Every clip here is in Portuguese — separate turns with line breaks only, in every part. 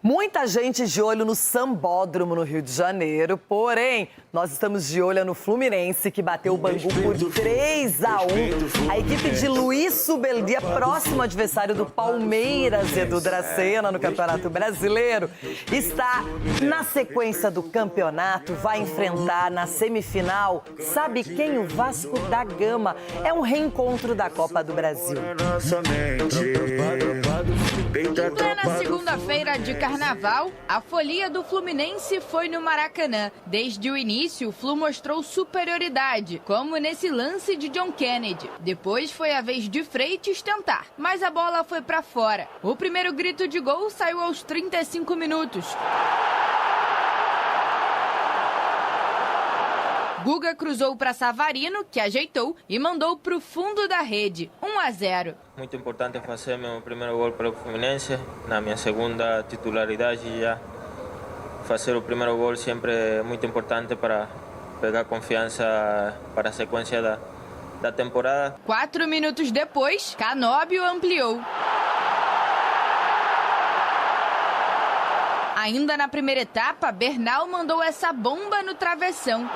Muita gente de olho no Sambódromo, no Rio de Janeiro. Porém, nós estamos de olho no Fluminense, que bateu o Bangu por 3-1. A equipe de Luiz Subeldia, próximo adversário do Palmeiras, Edu Dracena, no Campeonato Brasileiro, está na sequência do campeonato, vai enfrentar na semifinal, sabe quem? O Vasco da Gama. É um reencontro da Copa do Brasil.
Em plena segunda-feira de carnaval, a folia do Fluminense foi no Maracanã. Desde o início, o Flu mostrou superioridade, como nesse lance de John Kennedy. Depois foi a vez de Freitas tentar, mas a bola foi pra fora. O primeiro grito de gol saiu aos 35 minutos. Guga cruzou para Savarino, que ajeitou e mandou para o fundo da rede, 1-0.
Muito importante fazer meu primeiro gol para o Fluminense. Na minha segunda titularidade já fazer o primeiro gol sempre é muito importante para pegar confiança para a sequência da temporada.
4 minutos depois, Canóbio ampliou. Ainda na primeira etapa, Bernal mandou essa bomba no travessão.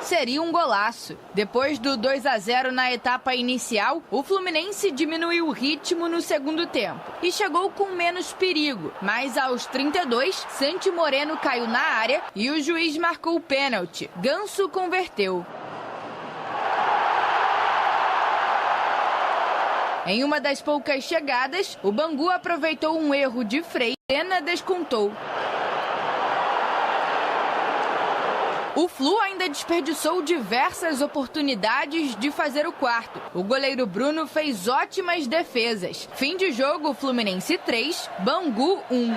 Seria um golaço. Depois do 2-0 na etapa inicial, o Fluminense diminuiu o ritmo no segundo tempo e chegou com menos perigo. Mas aos 32, Santi Moreno caiu na área e o juiz marcou o pênalti. Ganso converteu. Em uma das poucas chegadas, o Bangu aproveitou um erro de Freitas e descontou. O Flu ainda desperdiçou diversas oportunidades de fazer o quarto. O goleiro Bruno fez ótimas defesas. Fim de jogo, Fluminense 3, Bangu 1.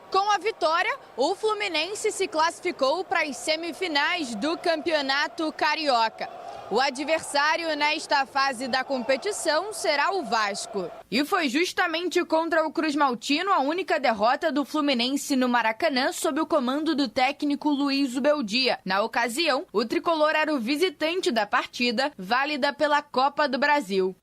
Com a vitória, o Fluminense se classificou para as semifinais do Campeonato Carioca. O adversário nesta fase da competição será o Vasco. E foi justamente contra o Cruz Maltino a única derrota do Fluminense no Maracanã sob o comando do técnico Luiz Subeldia. Na ocasião, o tricolor era o visitante da partida, válida pela Copa do Brasil.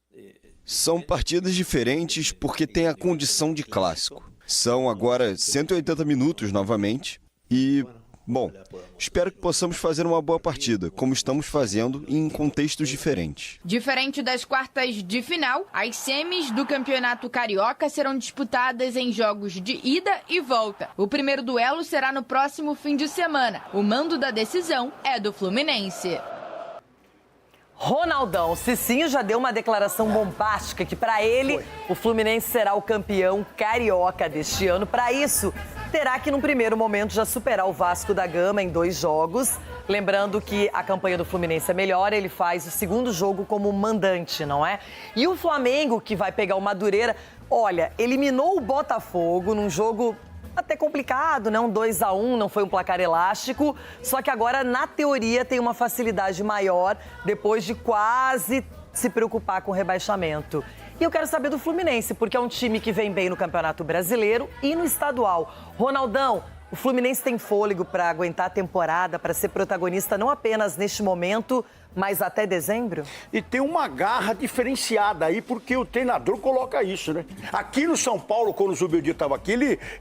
São partidas diferentes porque tem a condição de clássico. São agora 180 minutos novamente e... Bom, espero que possamos fazer uma boa partida, como estamos fazendo em contextos diferentes.
Diferente das quartas de final, as semis do Campeonato Carioca serão disputadas em jogos de ida e volta. O primeiro duelo será no próximo fim de semana. O mando da decisão é do Fluminense.
Ronaldão, Cicinho já deu uma declaração bombástica que para ele o Fluminense será o campeão carioca deste ano. Para isso, terá que, num primeiro momento, já superar o Vasco da Gama em 2 jogos. Lembrando que a campanha do Fluminense é melhor, ele faz o segundo jogo como mandante, não é? E o Flamengo, que vai pegar o Madureira, olha, eliminou o Botafogo num jogo até complicado, né? Um 2-1, não foi um placar elástico. Só que agora, na teoria, tem uma facilidade maior depois de quase se preocupar com o rebaixamento. E eu quero saber do Fluminense, porque é um time que vem bem no Campeonato Brasileiro e no estadual. Ronaldão, o Fluminense tem fôlego para aguentar a temporada, para ser protagonista não apenas neste momento, mas até dezembro?
E tem uma garra diferenciada aí, porque o treinador coloca isso, né? Aqui no São Paulo, quando o Zubeldia estava aqui,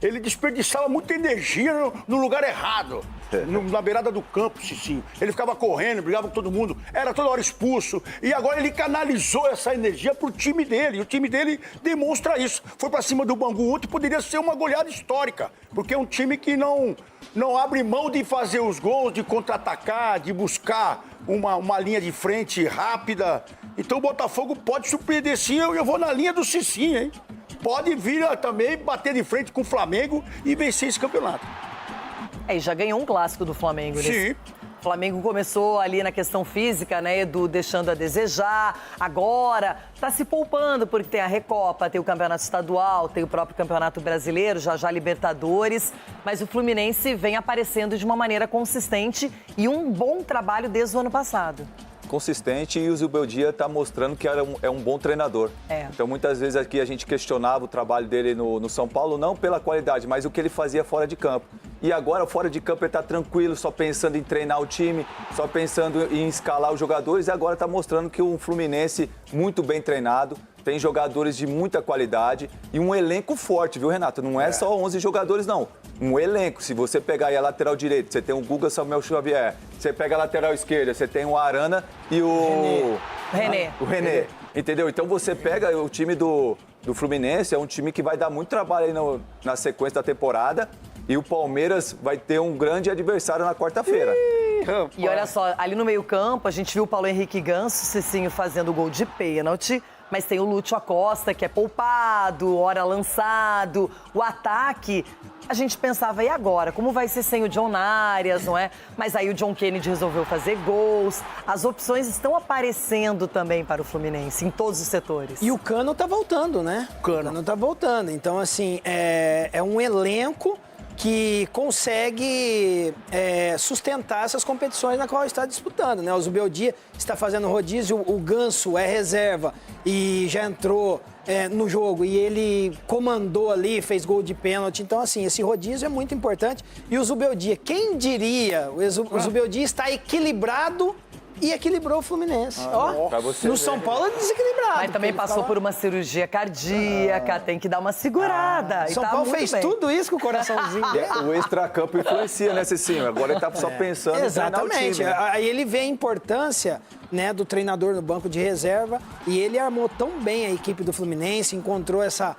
ele desperdiçava muita energia no lugar errado. Na beirada do campo, Cicinho. Ele ficava correndo, brigava com todo mundo, era toda hora expulso. E agora ele canalizou essa energia pro time dele. E o time dele demonstra isso. Foi para cima do Bangu ontem, poderia ser uma goleada histórica. Porque é um time que não abre mão de fazer os gols, de contra-atacar, de buscar uma linha de frente rápida. Então o Botafogo pode surpreender sim, eu vou na linha do Cicinho, hein? Pode vir também bater de frente com o Flamengo e vencer esse campeonato.
E já ganhou um clássico do Flamengo, né?
Sim.
O Flamengo começou ali na questão física, né, Edu, deixando a desejar. Agora tá se poupando, porque tem a Recopa, tem o Campeonato Estadual, tem o próprio Campeonato Brasileiro, já Libertadores. Mas o Fluminense vem aparecendo de uma maneira consistente e um bom trabalho desde o ano passado.
Consistente, e o Zubeldia está mostrando que é um bom treinador. Então, muitas vezes aqui a gente questionava o trabalho dele no São Paulo, não pela qualidade, mas o que ele fazia fora de campo. E agora, fora de campo, ele está tranquilo, só pensando em treinar o time, só pensando em escalar os jogadores. E agora está mostrando que um Fluminense muito bem treinado, tem jogadores de muita qualidade e um elenco forte, viu, Renato? Não é só 11 jogadores, não. Um elenco. Se você pegar aí a lateral direita, você tem o Guga Samuel Xavier. Você pega a lateral esquerda, você tem o Arana e o René. Entendeu? Então você pega o time do Fluminense, é um time que vai dar muito trabalho aí na sequência da temporada. E o Palmeiras vai ter um grande adversário na quarta-feira.
E olha só, ali no meio-campo, a gente viu o Paulo Henrique Ganso, Cicinho fazendo o gol de pênalti. Mas tem o Lúcio Acosta, que é poupado, hora lançado. O ataque, a gente pensava, e agora? Como vai ser sem o John Arias, não é? Mas aí o John Kennedy resolveu fazer gols. As opções estão aparecendo também para o Fluminense, em todos os setores.
E o Cano tá voltando, né? O Cano tá voltando. Então, assim, é um elenco que consegue sustentar essas competições na qual está disputando, né? O Zubeldia está fazendo rodízio, o Ganso é reserva e já entrou no jogo e ele comandou ali, fez gol de pênalti. Então, assim, esse rodízio é muito importante. E o Zubeldia, quem diria, o Zubeldia está equilibrado e equilibrou o Fluminense. No São Paulo é desequilibrado.
Mas também passou por uma cirurgia cardíaca, tem que dar uma segurada.
São Paulo fez tudo isso com o coraçãozinho dele.
O extracampo influencia, né, Cicinho? Agora ele tá só pensando em treinar o time. Né?
Aí ele vê a importância, né, do treinador no banco de reserva e ele armou tão bem a equipe do Fluminense, encontrou essa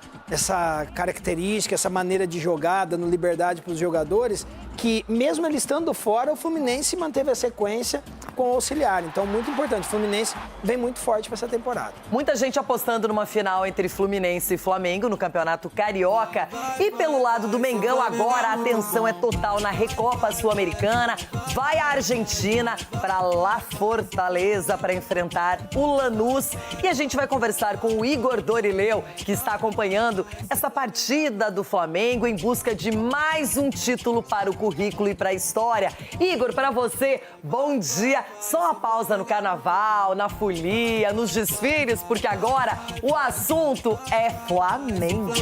característica, essa maneira de jogar, dando liberdade para os jogadores, que mesmo ele estando fora, o Fluminense manteve a sequência com o auxiliar. Então, muito importante. O Fluminense vem muito forte para essa temporada.
Muita gente apostando numa final entre Fluminense e Flamengo no Campeonato Carioca. E pelo lado do Mengão, agora a atenção é total na Recopa Sul-Americana. Vai a Argentina para La Fortaleza para enfrentar o Lanús. E a gente vai conversar com o Igor Dorileu, que está acompanhando essa partida do Flamengo em busca de mais um título para o currículo e para a história. Igor, para você, bom dia. Só uma pausa no carnaval, na folia, nos desfiles, porque agora o assunto é Flamengo.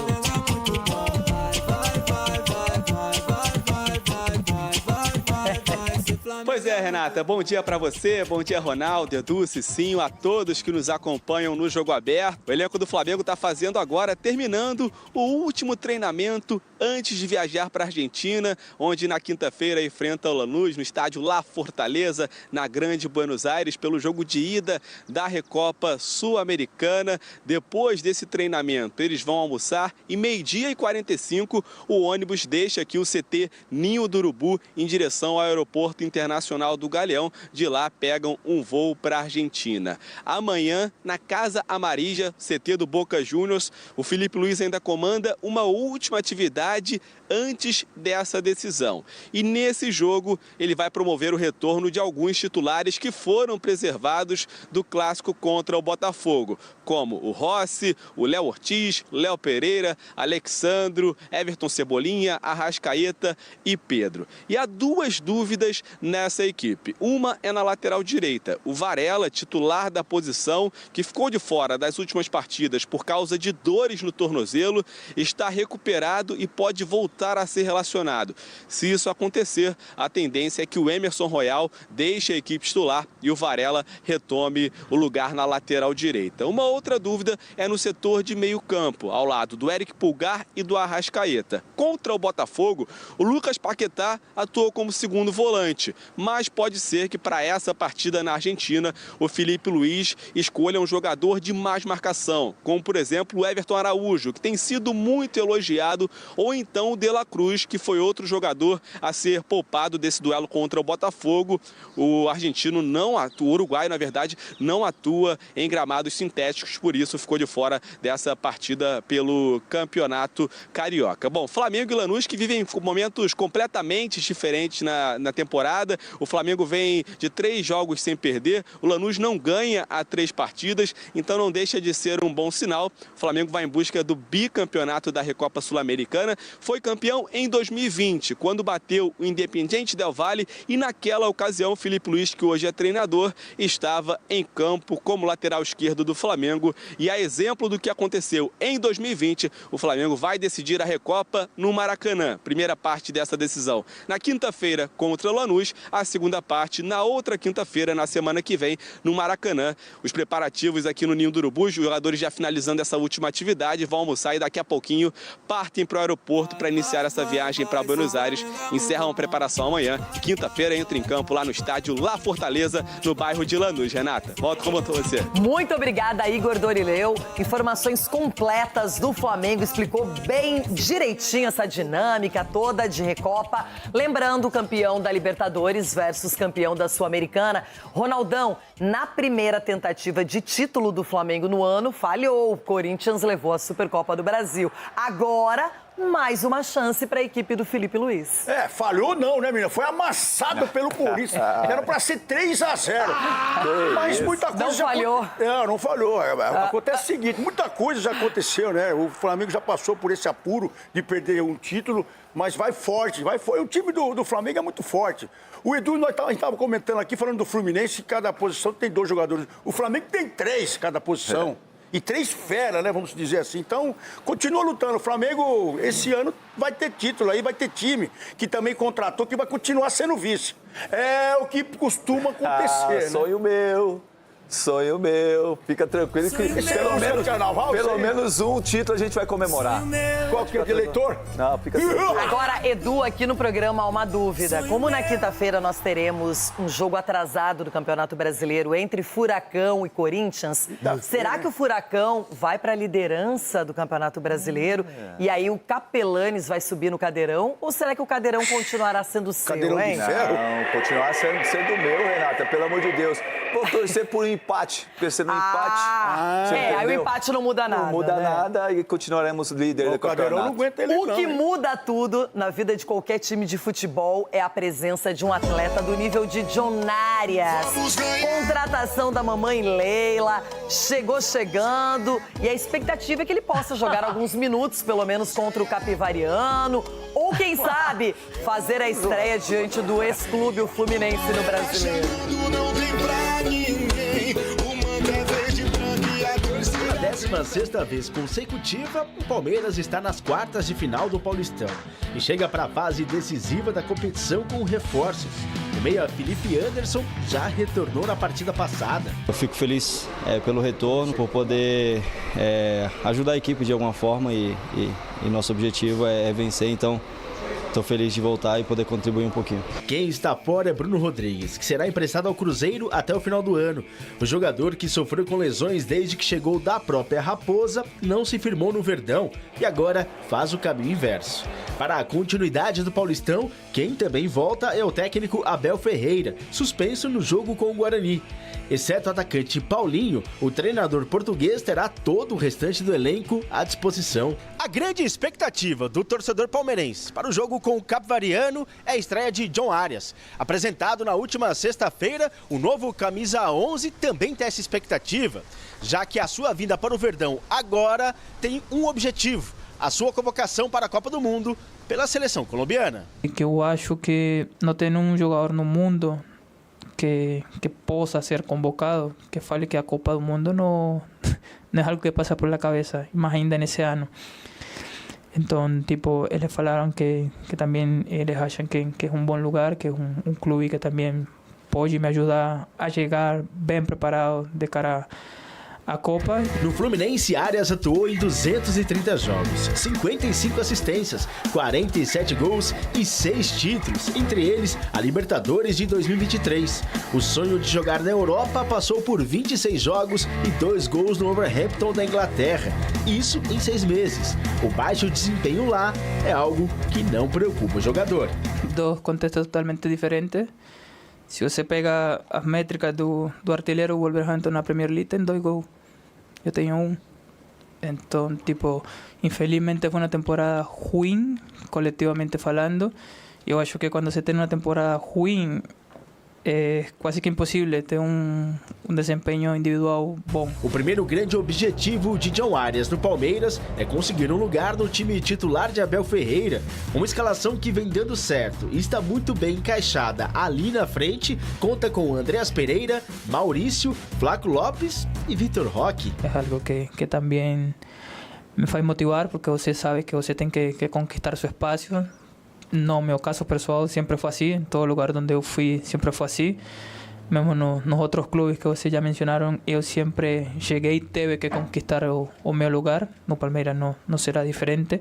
Pois é, Renata, bom dia pra você, bom dia, Ronaldo, Edu, Cicinho, a todos que nos acompanham no Jogo Aberto. O elenco do Flamengo tá fazendo agora, terminando o último treinamento antes de viajar para a Argentina, onde na quinta-feira enfrenta o Lanús no estádio La Fortaleza, na Grande Buenos Aires, pelo jogo de ida da Recopa Sul-Americana. Depois desse treinamento, eles vão almoçar e 12h45 o ônibus deixa aqui o CT Ninho do Urubu em direção ao Aeroporto Internacional do Galeão. De lá pegam um voo para a Argentina. Amanhã, na Casa Amarilla, CT do Boca Juniors, o Filipe Luís ainda comanda uma última atividade antes dessa decisão. E nesse jogo, ele vai promover o retorno de alguns titulares que foram preservados do clássico contra o Botafogo, como o Rossi, o Léo Ortiz, Léo Pereira, Alexandro, Everton Cebolinha, Arrascaeta e Pedro. E há duas dúvidas nessa equipe. Uma é na lateral direita. O Varela, titular da posição, que ficou de fora das últimas partidas por causa de dores no tornozelo, está recuperado e pode voltar a ser relacionado. Se isso acontecer, a tendência é que o Emerson Royal deixe a equipe titular e o Varela retome o lugar na lateral direita. Uma outra dúvida é no setor de meio campo, ao lado do Eric Pulgar e do Arrascaeta. Contra o Botafogo, o Lucas Paquetá atuou como segundo volante, mas pode ser que para essa partida na Argentina, o Filipe Luís escolha um jogador de mais marcação, como por exemplo o Everton Araújo, que tem sido muito elogiado, ou então o De La Cruz, que foi outro jogador a ser poupado desse duelo contra o Botafogo. O argentino não atua, o uruguaio, na verdade, não atua em gramados sintéticos, por isso ficou de fora dessa partida pelo Campeonato Carioca. Bom, Flamengo e Lanús que vivem momentos completamente diferentes na temporada. temporada. O Flamengo vem de 3 jogos sem perder. O Lanús não ganha há 3 partidas, então não deixa de ser um bom sinal. O Flamengo vai em busca do bicampeonato da Recopa Sul-Americana. Foi campeão em 2020, quando bateu o Independiente Del Valle, e naquela ocasião o Filipe Luís, que hoje é treinador, estava em campo como lateral esquerdo do Flamengo. E a exemplo do que aconteceu em 2020, o Flamengo vai decidir a Recopa no Maracanã. Primeira parte dessa decisão na quinta-feira contra o Lanús, a segunda parte na outra quinta-feira, na semana que vem, no Maracanã. Os preparativos aqui no Ninho do Urubu, os jogadores já finalizando essa última atividade, vão almoçar e daqui a pouquinho partem para o aeroporto para iniciar essa viagem para Buenos Aires. Encerram a preparação amanhã. Quinta-feira entra em campo lá no estádio La Fortaleza, no bairro de Lanús. Renata, volto com você.
Muito obrigada, Igor Dorileu. Informações completas do Flamengo, explicou bem direitinho essa dinâmica toda de Recopa. Lembrando, o campeão da Libertadores versus campeão da Sul-Americana. Ronaldão, na primeira tentativa de título do Flamengo no ano, falhou. O Corinthians levou a Supercopa do Brasil. Agora, mais uma chance para a equipe do Filipe Luís.
Falhou não, né, menina? Foi amassado pelo Corinthians. Era para ser 3-0. Mas muita coisa
não
já
falhou.
Não falhou. Acontece o seguinte, muita coisa já aconteceu, né? O Flamengo já passou por esse apuro de perder um título, mas vai forte. O time do Flamengo é muito forte. O Edu, a gente estava comentando aqui, falando do Fluminense, cada posição tem 2 jogadores. O Flamengo tem 3 cada posição. E 3 feras, né, vamos dizer assim. Então, continua lutando. O Flamengo, esse ano, vai ter título aí, vai ter time que também contratou, que vai continuar sendo vice. É o que costuma acontecer, né?
Sonho meu, fica tranquilo que pelo menos um título a gente vai comemorar.
Qual que é de eleitor?
Não, fica tranquilo.
Agora, Edu, aqui no programa há uma dúvida. Como na quinta-feira nós teremos um jogo atrasado do Campeonato Brasileiro entre Furacão e Corinthians, será que o Furacão vai para a liderança do Campeonato Brasileiro e aí o Capelanes vai subir no Cadeirão? Ou será que o Cadeirão continuará sendo seu,
Cadeirão
hein?
de ferro?
Não, continuar sendo meu, Renata, pelo amor de Deus. Vou torcer por um empate, porque se no empate...
aí o empate não muda nada.
Não muda nada e continuaremos líder do campeonato.
Não aguenta ele,
O que muda tudo na vida de qualquer time de futebol é a presença de um atleta do nível de John Arias. Contratação da mamãe Leila, chegou chegando e a expectativa é que ele possa jogar alguns minutos, pelo menos contra o Capivariano, ou quem sabe fazer a estreia diante do ex-clube, o Fluminense, no Brasileiro.
Pela 16ª vez consecutiva, o Palmeiras está nas quartas de final do Paulistão e chega para a fase decisiva da competição com reforços. O meia Felipe Anderson já retornou na partida passada.
Eu fico feliz pelo retorno, por poder ajudar a equipe de alguma forma e nosso objetivo é vencer, então estou feliz de voltar e poder contribuir um pouquinho.
Quem está fora é Bruno Rodrigues, que será emprestado ao Cruzeiro até o final do ano. O jogador, que sofreu com lesões desde que chegou da própria Raposa, não se firmou no Verdão e agora faz o caminho inverso. Para a continuidade do Paulistão, quem também volta é o técnico Abel Ferreira, suspenso no jogo com o Guarani. Exceto o atacante Paulinho, o treinador português terá todo o restante do elenco à disposição. A grande expectativa do torcedor palmeirense para o jogo com o Capivariano é a estreia de John Arias. Apresentado na última sexta-feira, o novo camisa 11 também tem essa expectativa, já que a sua vinda para o Verdão agora tem um objetivo: a sua convocação para a Copa do Mundo pela seleção colombiana.
Eu acho que não tem um jogador no mundo que possa ser convocado, que fale que a Copa do Mundo não é algo que passa por la cabeza, más ainda nesse ano. Então, tipo, eles falaram que também eles acham que é um bom lugar, que é um clube que também pode me ajudar a chegar bem preparado de cara a Copa.
No Fluminense, Arias atuou em 230 jogos, 55 assistências, 47 gols e 6 títulos, entre eles a Libertadores de 2023. O sonho de jogar na Europa passou por 26 jogos e 2 gols no Wolverhampton da Inglaterra. Isso em 6 meses. O baixo desempenho lá é algo que não preocupa o jogador.
Dois contextos totalmente diferentes. Se você pega as métricas do artilheiro Wolverhampton na Premier League, tem 2 gols. Eu tenho 1. Então, tipo, infelizmente foi uma temporada ruim, coletivamente falando. Eu acho que quando você tem uma temporada ruim, é quase que impossível ter um desempenho individual bom.
O primeiro grande objetivo de John Arias no Palmeiras é conseguir um lugar no time titular de Abel Ferreira. Uma escalação que vem dando certo e está muito bem encaixada ali na frente. Conta com Andreas Pereira, Maurício, Flaco Lopes e Vitor Roque.
É algo que também me faz motivar, porque você sabe que você tem que conquistar seu espaço. No meu caso pessoal sempre foi assim, em todo lugar onde eu fui sempre foi assim. Mesmo nos outros clubes que vocês já mencionaram, eu sempre cheguei e teve que conquistar o meu lugar. No Palmeiras não será diferente,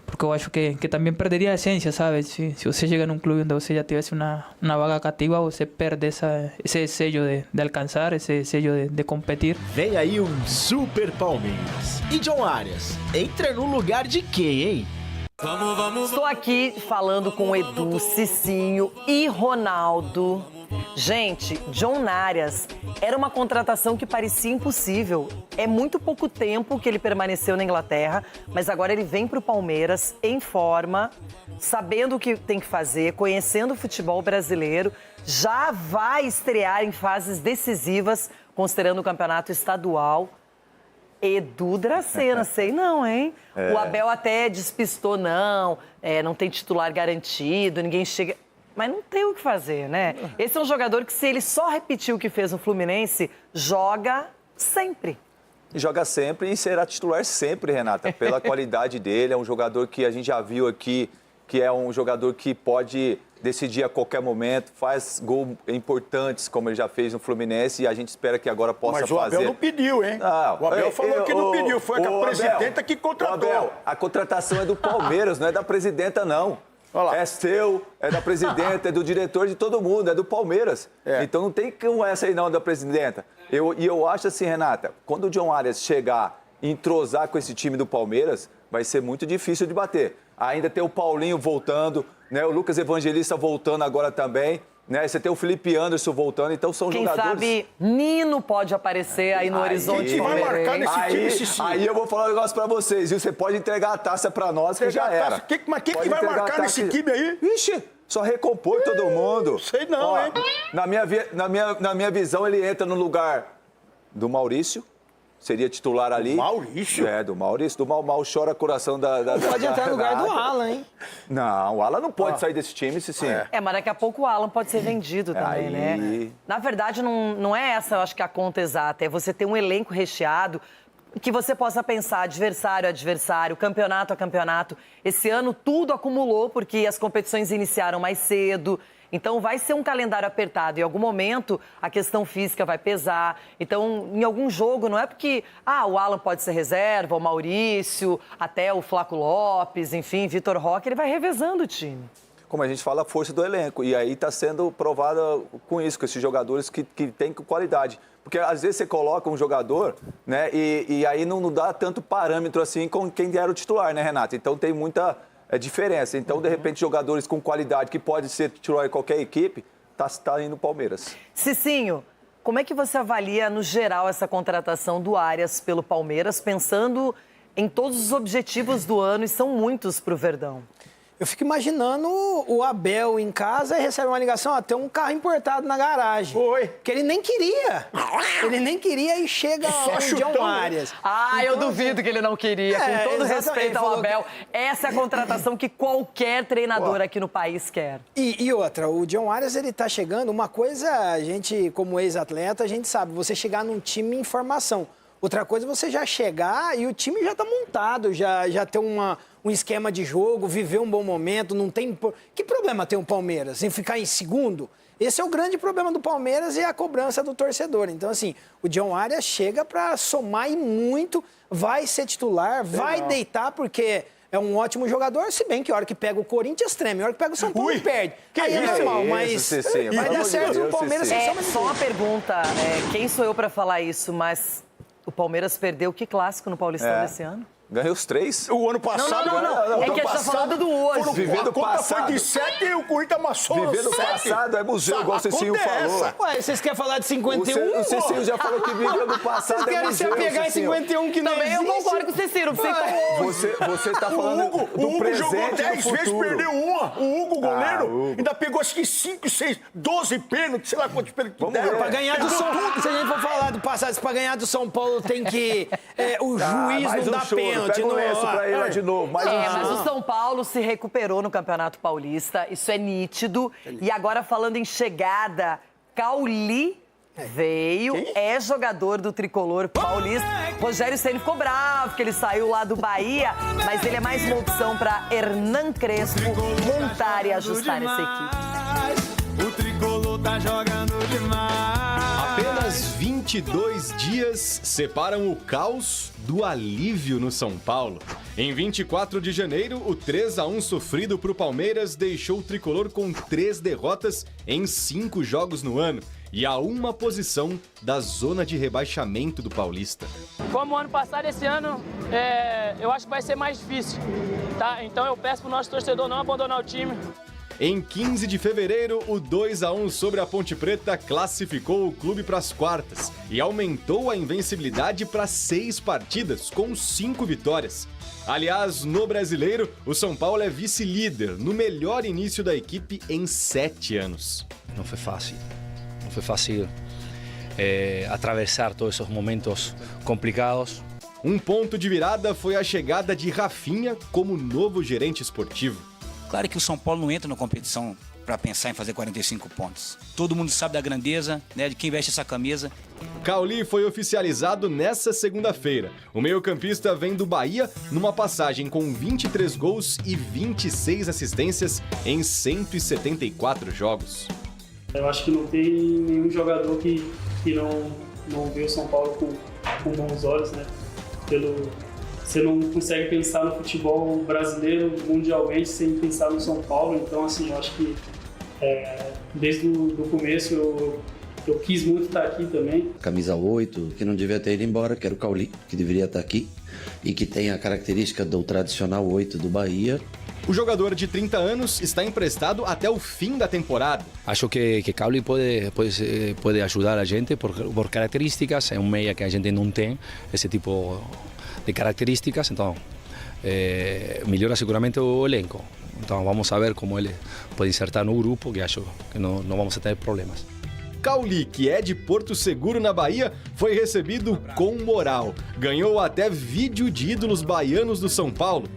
porque eu acho que também perderia a essência, sabe? Se você chega num clube onde você já tivesse uma vaga cativa, você perde esse sello de alcançar, esse sello de competir.
Vem aí um Super Palmeiras. E John Arias, entra no lugar de quem, hein?
Estou aqui falando com Edu, Cicinho e Ronaldo. Gente, John Arias era uma contratação que parecia impossível. É muito pouco tempo que ele permaneceu na Inglaterra, mas agora ele vem para o Palmeiras em forma, sabendo o que tem que fazer, conhecendo o futebol brasileiro, já vai estrear em fases decisivas, considerando o campeonato estadual. Edu Dracena, sei não, hein? O Abel até despistou, não tem titular garantido, ninguém chega... Mas não tem o que fazer, né? Esse é um jogador que, se ele só repetir o que fez no Fluminense, joga sempre.
Joga sempre e será titular sempre, Renata, pela qualidade dele. É um jogador que a gente já viu aqui, que é um jogador que pode decidir a qualquer momento, faz gols importantes, como ele já fez no Fluminense, e a gente espera que agora possa fazer.
Mas o Abel não pediu, hein?
Não,
o Abel falou que não pediu, foi a presidenta que contratou.
Abel, a contratação é do Palmeiras, não é da presidenta, não. É seu, é da presidenta, é do diretor, de todo mundo, é do Palmeiras. Então não tem como essa aí não da presidenta. Eu acho assim, Renata, quando o John Arias chegar e entrosar com esse time do Palmeiras, vai ser muito difícil de bater. Ainda tem o Paulinho voltando, né? O Lucas Evangelista voltando agora também. Né? Você tem o Felipe Anderson voltando, então são jogadores...
Quem sabe Nino pode aparecer aí no horizonte.
Quem vai marcar nesse time, Cici?
Aí eu vou falar um negócio pra vocês, viu? Você pode entregar a taça pra nós, que já era.
Mas quem que vai marcar nesse time aí?
Ixi, só recompor todo mundo.
Sei não, hein?
Na minha visão, ele entra no lugar do Maurício. Seria titular ali.
Do Maurício?
Do Maurício. Do mal chora coração da
pode entrar no lugar do Alan, hein?
Não, o Alan não pode sair desse time, sim.
Mas daqui a pouco o Alan pode ser vendido também, né? Na verdade, não é essa, eu acho que a conta exata. É você ter um elenco recheado que você possa pensar adversário a adversário, campeonato a campeonato. Esse ano tudo acumulou porque as competições iniciaram mais cedo. Então, vai ser um calendário apertado. Em algum momento, a questão física vai pesar. Então, em algum jogo, não é porque o Alan pode ser reserva, o Maurício, até o Flaco Lopes, enfim, Vitor Roque, ele vai revezando o time.
Como a gente fala, a força do elenco. E aí está sendo provada com isso, com esses jogadores que têm qualidade. Porque, às vezes, você coloca um jogador, né, e aí não dá tanto parâmetro assim com quem era o titular, né, Renato? Então, tem muita... diferença. Então, de repente, jogadores com qualidade que pode ser titular em qualquer equipe, tá indo no Palmeiras.
Cicinho, como é que você avalia, no geral, essa contratação do Arias pelo Palmeiras, pensando em todos os objetivos do ano, e são muitos para o Verdão?
Eu fico imaginando o Abel em casa e recebe uma ligação, tem um carro importado na garagem.
Oi.
Que ele nem queria. Ele nem queria e chega o John Arias.
Eu duvido que ele não queria, com todo respeito ao Abel. Essa é a contratação que qualquer treinador aqui no país quer.
E outra, o John Arias, ele tá chegando, uma coisa, a gente, como ex-atleta, a gente sabe, você chegar num time em formação. Outra coisa é você já chegar e o time já tá montado, já tem um esquema de jogo, viver um bom momento, não tem... Que problema tem o Palmeiras em ficar em segundo? Esse é o grande problema do Palmeiras e a cobrança do torcedor. Então, assim, o John Arias chega para somar e muito, vai ser titular, vai deitar, porque é um ótimo jogador, se bem que a hora que pega o Corinthians treme, a hora que pega o São Paulo perde. Aí é normal, mas vai dar certo no Palmeiras.
Só uma pergunta, quem sou eu para falar isso, mas... O Palmeiras perdeu que clássico no Paulistão desse ano?
Ganhou os 3.
O ano passado...
Não. É que a gente tá falando do hoje.
Vivendo
a conta
passado.
foi de 7 e o Corinthians amassou
Vivendo
7.
passado é museu, igual o Cicinho falou.
Ué, vocês querem falar de 51?
O Cicinho já falou que viveu no passado.
Vocês querem se apegar em 51 que não
Também eu
existe?
concordo com o Cecílio.
Você tá falando
O
do
Hugo
presente
jogou
e do
10 vezes,
futuro.
perdeu uma. O Hugo, goleiro,
Hugo.
ainda pegou acho que 5, 6, 12 pênaltis, sei lá quantos pênaltis
Vamos
deram.
ver.
Pra ganhar do São Paulo, se a gente for falar do passado, pra ganhar do São Paulo tem que... o juiz
mais
não
um
dá
choro.
pênalti.
Pega o lenço pra ele lá de novo. Mais um
Mas
choro.
o São Paulo se recuperou no Campeonato Paulista, isso é nítido. E agora, falando em chegada, Cauli veio, é jogador do tricolor paulista. Rogério Ceni ficou bravo, que ele saiu lá do Bahia, mas ele é mais uma opção para Hernan Crespo montar e ajustar essa equipe.
O tricolor tá jogando demais.
Apenas 22 dias separam o caos do alívio no São Paulo. Em 24 de janeiro, o 3-1 sofrido para o Palmeiras deixou o tricolor com 3 derrotas em 5 jogos no ano e a uma posição da zona de rebaixamento do Paulista.
Como ano passado, esse ano eu acho que vai ser mais difícil, tá? Então eu peço pro nosso torcedor não abandonar o time.
Em 15 de fevereiro, o 2-1 sobre a Ponte Preta classificou o clube para as quartas e aumentou a invencibilidade para 6 partidas, com 5 vitórias. Aliás, no Brasileiro, o São Paulo é vice-líder, no melhor início da equipe em 7 anos.
Não foi fácil atravessar todos esses momentos complicados.
Um ponto de virada foi a chegada de Rafinha como novo gerente esportivo.
Claro que o São Paulo não entra na competição para pensar em fazer 45 pontos. Todo mundo sabe da grandeza, né, de quem veste essa camisa.
Cauli foi oficializado nesta segunda-feira. O meio-campista vem do Bahia numa passagem com 23 gols e 26 assistências em 174 jogos.
Eu acho que não tem nenhum jogador que não vê o São Paulo com bons olhos, né? Você não consegue pensar no futebol brasileiro mundialmente sem pensar no São Paulo. Então, assim, eu acho que desde o começo eu quis muito estar aqui também.
Camisa 8, que não devia ter ido embora, que era o Cauli, que deveria estar aqui e que tem a característica do tradicional 8 do Bahia.
O jogador de 30 anos está emprestado até o fim da temporada.
Acho que Cauli pode ajudar a gente por características. É um meia que a gente não tem esse tipo de características, então melhora seguramente o elenco. Então vamos ver como ele pode insertar no grupo, que acho que não vamos ter problemas.
Cauli, que é de Porto Seguro, na Bahia, foi recebido com moral. Ganhou até vídeo de ídolos baianos do São Paulo.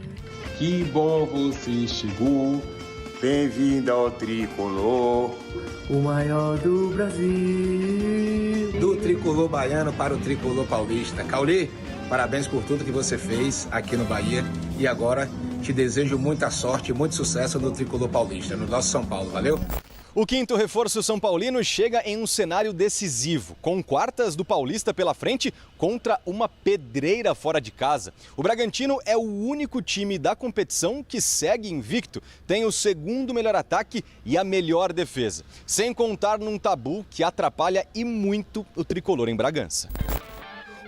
Que bom você chegou, bem-vindo ao Tricolor, o maior do Brasil.
Do Tricolor baiano para o Tricolor paulista. Cauli, parabéns por tudo que você fez aqui no Bahia e agora te desejo muita sorte e muito sucesso no Tricolor paulista, no nosso São Paulo, valeu?
O quinto reforço São Paulino chega em um cenário decisivo, com quartas do Paulista pela frente contra uma pedreira fora de casa. O Bragantino é o único time da competição que segue invicto, tem o segundo melhor ataque e a melhor defesa, sem contar num tabu que atrapalha e muito o tricolor em Bragança.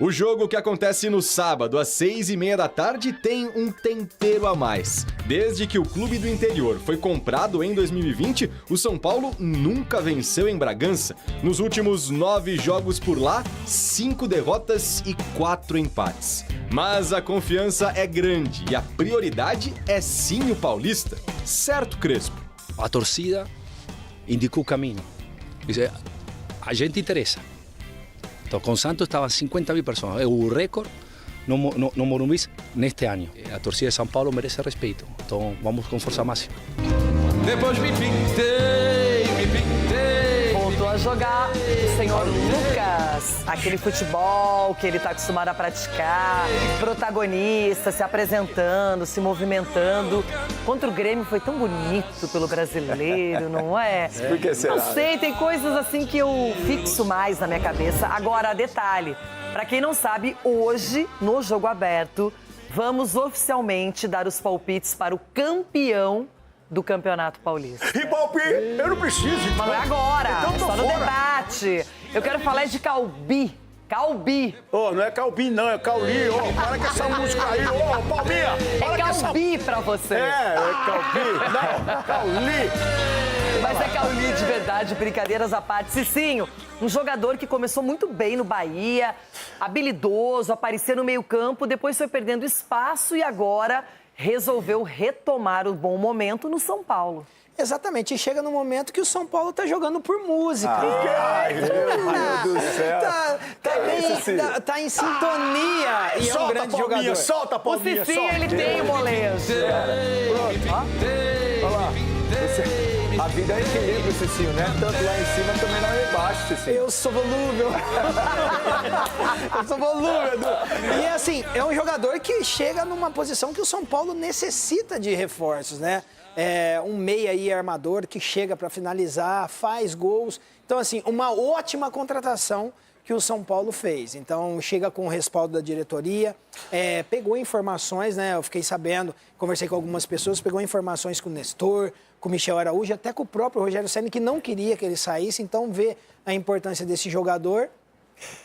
O jogo, que acontece no sábado às 6h30 da tarde, tem um tempero a mais. Desde que o clube do interior foi comprado em 2020, o São Paulo nunca venceu em Bragança. Nos últimos 9 jogos por lá, 5 derrotas e 4 empates. Mas a confiança é grande e a prioridade é sim o Paulista. Certo, Crespo?
A torcida indicou o caminho. A gente interessa. Então, com Santos estavam 50.000 pessoas. É o recorde no Morumbi neste ano. A torcida de São Paulo merece respeito. Então, vamos com força máxima.
Depois me pintei.
Voltou a jogar o senhor Lucas, aquele futebol que ele está acostumado a praticar, protagonista, se apresentando, se movimentando. Contra o Grêmio foi tão bonito pelo brasileiro, não é?
Por que será?
Não sei, tem coisas assim que eu fixo mais na minha cabeça. Agora, detalhe, para quem não sabe, hoje, no Jogo Aberto, vamos oficialmente dar os palpites para o campeão do Campeonato Paulista.
E palpite, eu não preciso.
Mas não é agora,
então
é só no debate. Eu quero falar de Calbi. Calbi.
Não é Calbi, não, é Cauli. Para com essa música aí. Palminha.
É Calbi pra você.
É Calbi. Não, Cauli.
Mas é Cauli de verdade, brincadeiras à parte. Cicinho, um jogador que começou muito bem no Bahia, habilidoso, aparecia no meio-campo, depois foi perdendo espaço e agora resolveu retomar o bom momento no São Paulo.
Exatamente, e chega no momento que o São Paulo tá jogando por música.
Ai, meu Deus do céu.
Tá em sintonia e é um grande jogador.
Solta a Palminha,
O Cicinho, ele tem o molejo.
Olha lá. A vida é equilíbrio, Cicinho, né? Tanto lá em cima também lá embaixo, Cicinho.
Eu sou volúvel. Eu sou volúvel, Edu. E assim, é um jogador que chega numa posição que o São Paulo necessita de reforços, né? É um meia aí armador que chega para finalizar, faz gols. Então, assim, uma ótima contratação que o São Paulo fez. Então, chega com o respaldo da diretoria, pegou informações, né? Eu fiquei sabendo, conversei com algumas pessoas, pegou informações com o Nestor, com o Michel Araújo, até com o próprio Rogério Ceni, que não queria que ele saísse. Então, vê a importância desse jogador.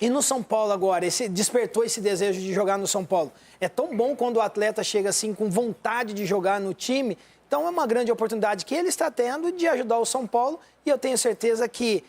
E no São Paulo agora, despertou esse desejo de jogar no São Paulo. É tão bom quando o atleta chega assim com vontade de jogar no time. Então, é uma grande oportunidade que ele está tendo de ajudar o São Paulo. E eu tenho certeza que,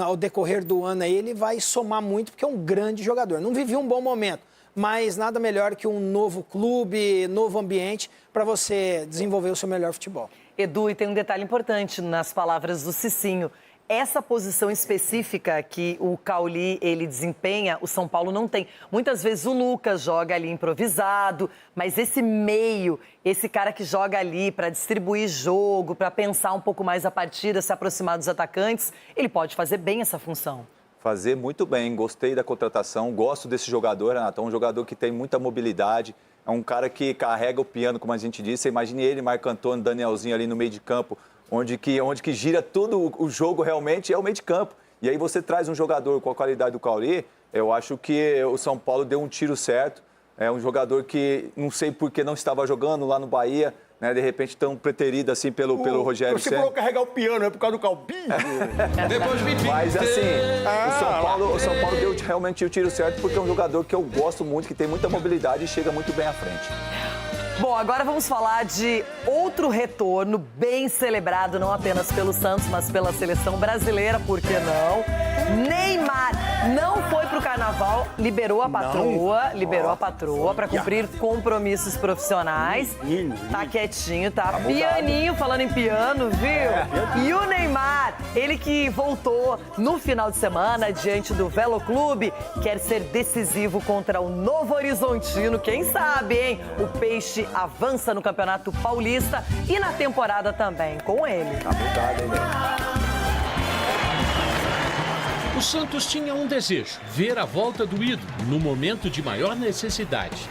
ao decorrer do ano, aí, ele vai somar muito, porque é um grande jogador. Não vivia um bom momento, mas nada melhor que um novo clube, novo ambiente, para você desenvolver o seu melhor futebol.
Edu, e tem um detalhe importante nas palavras do Cicinho. Essa posição específica que o Cauli, ele desempenha, o São Paulo não tem. Muitas vezes o Lucas joga ali improvisado, mas esse meio, esse cara que joga ali para distribuir jogo, para pensar um pouco mais a partida, se aproximar dos atacantes, ele pode fazer bem essa função.
Fazer muito bem, gostei da contratação, gosto desse jogador, Renato, é um jogador que tem muita mobilidade, é um cara que carrega o piano, como a gente disse. Imagine ele, Marco Antônio, Danielzinho ali no meio de campo, onde que gira todo o jogo realmente é o meio de campo. E aí você traz um jogador com a qualidade do Cauli, eu acho que o São Paulo deu um tiro certo. É um jogador que não sei por que não estava jogando lá no Bahia, né? De repente tão preterido assim pelo Rogério Ceni.
Você falou carregar o piano, é por causa do Calbi?
Mas assim, o São Paulo deu realmente o tiro certo, porque é um jogador que eu gosto muito, que tem muita mobilidade e chega muito bem à frente.
Bom, agora vamos falar de outro retorno bem celebrado, não apenas pelo Santos, mas pela seleção brasileira, por que não? Neymar não foi pro carnaval, liberou a patroa para cumprir compromissos profissionais. Tá quietinho, tá pianinho, falando em piano, viu? E o Neymar, ele que voltou no final de semana diante do Velo Clube, quer ser decisivo contra o Novo Horizontino, quem sabe, hein? O Peixe avança no Campeonato Paulista e na temporada também, com ele.
Tá mudado, hein, velho?
O Santos tinha um desejo, ver a volta do ídolo no momento de maior necessidade.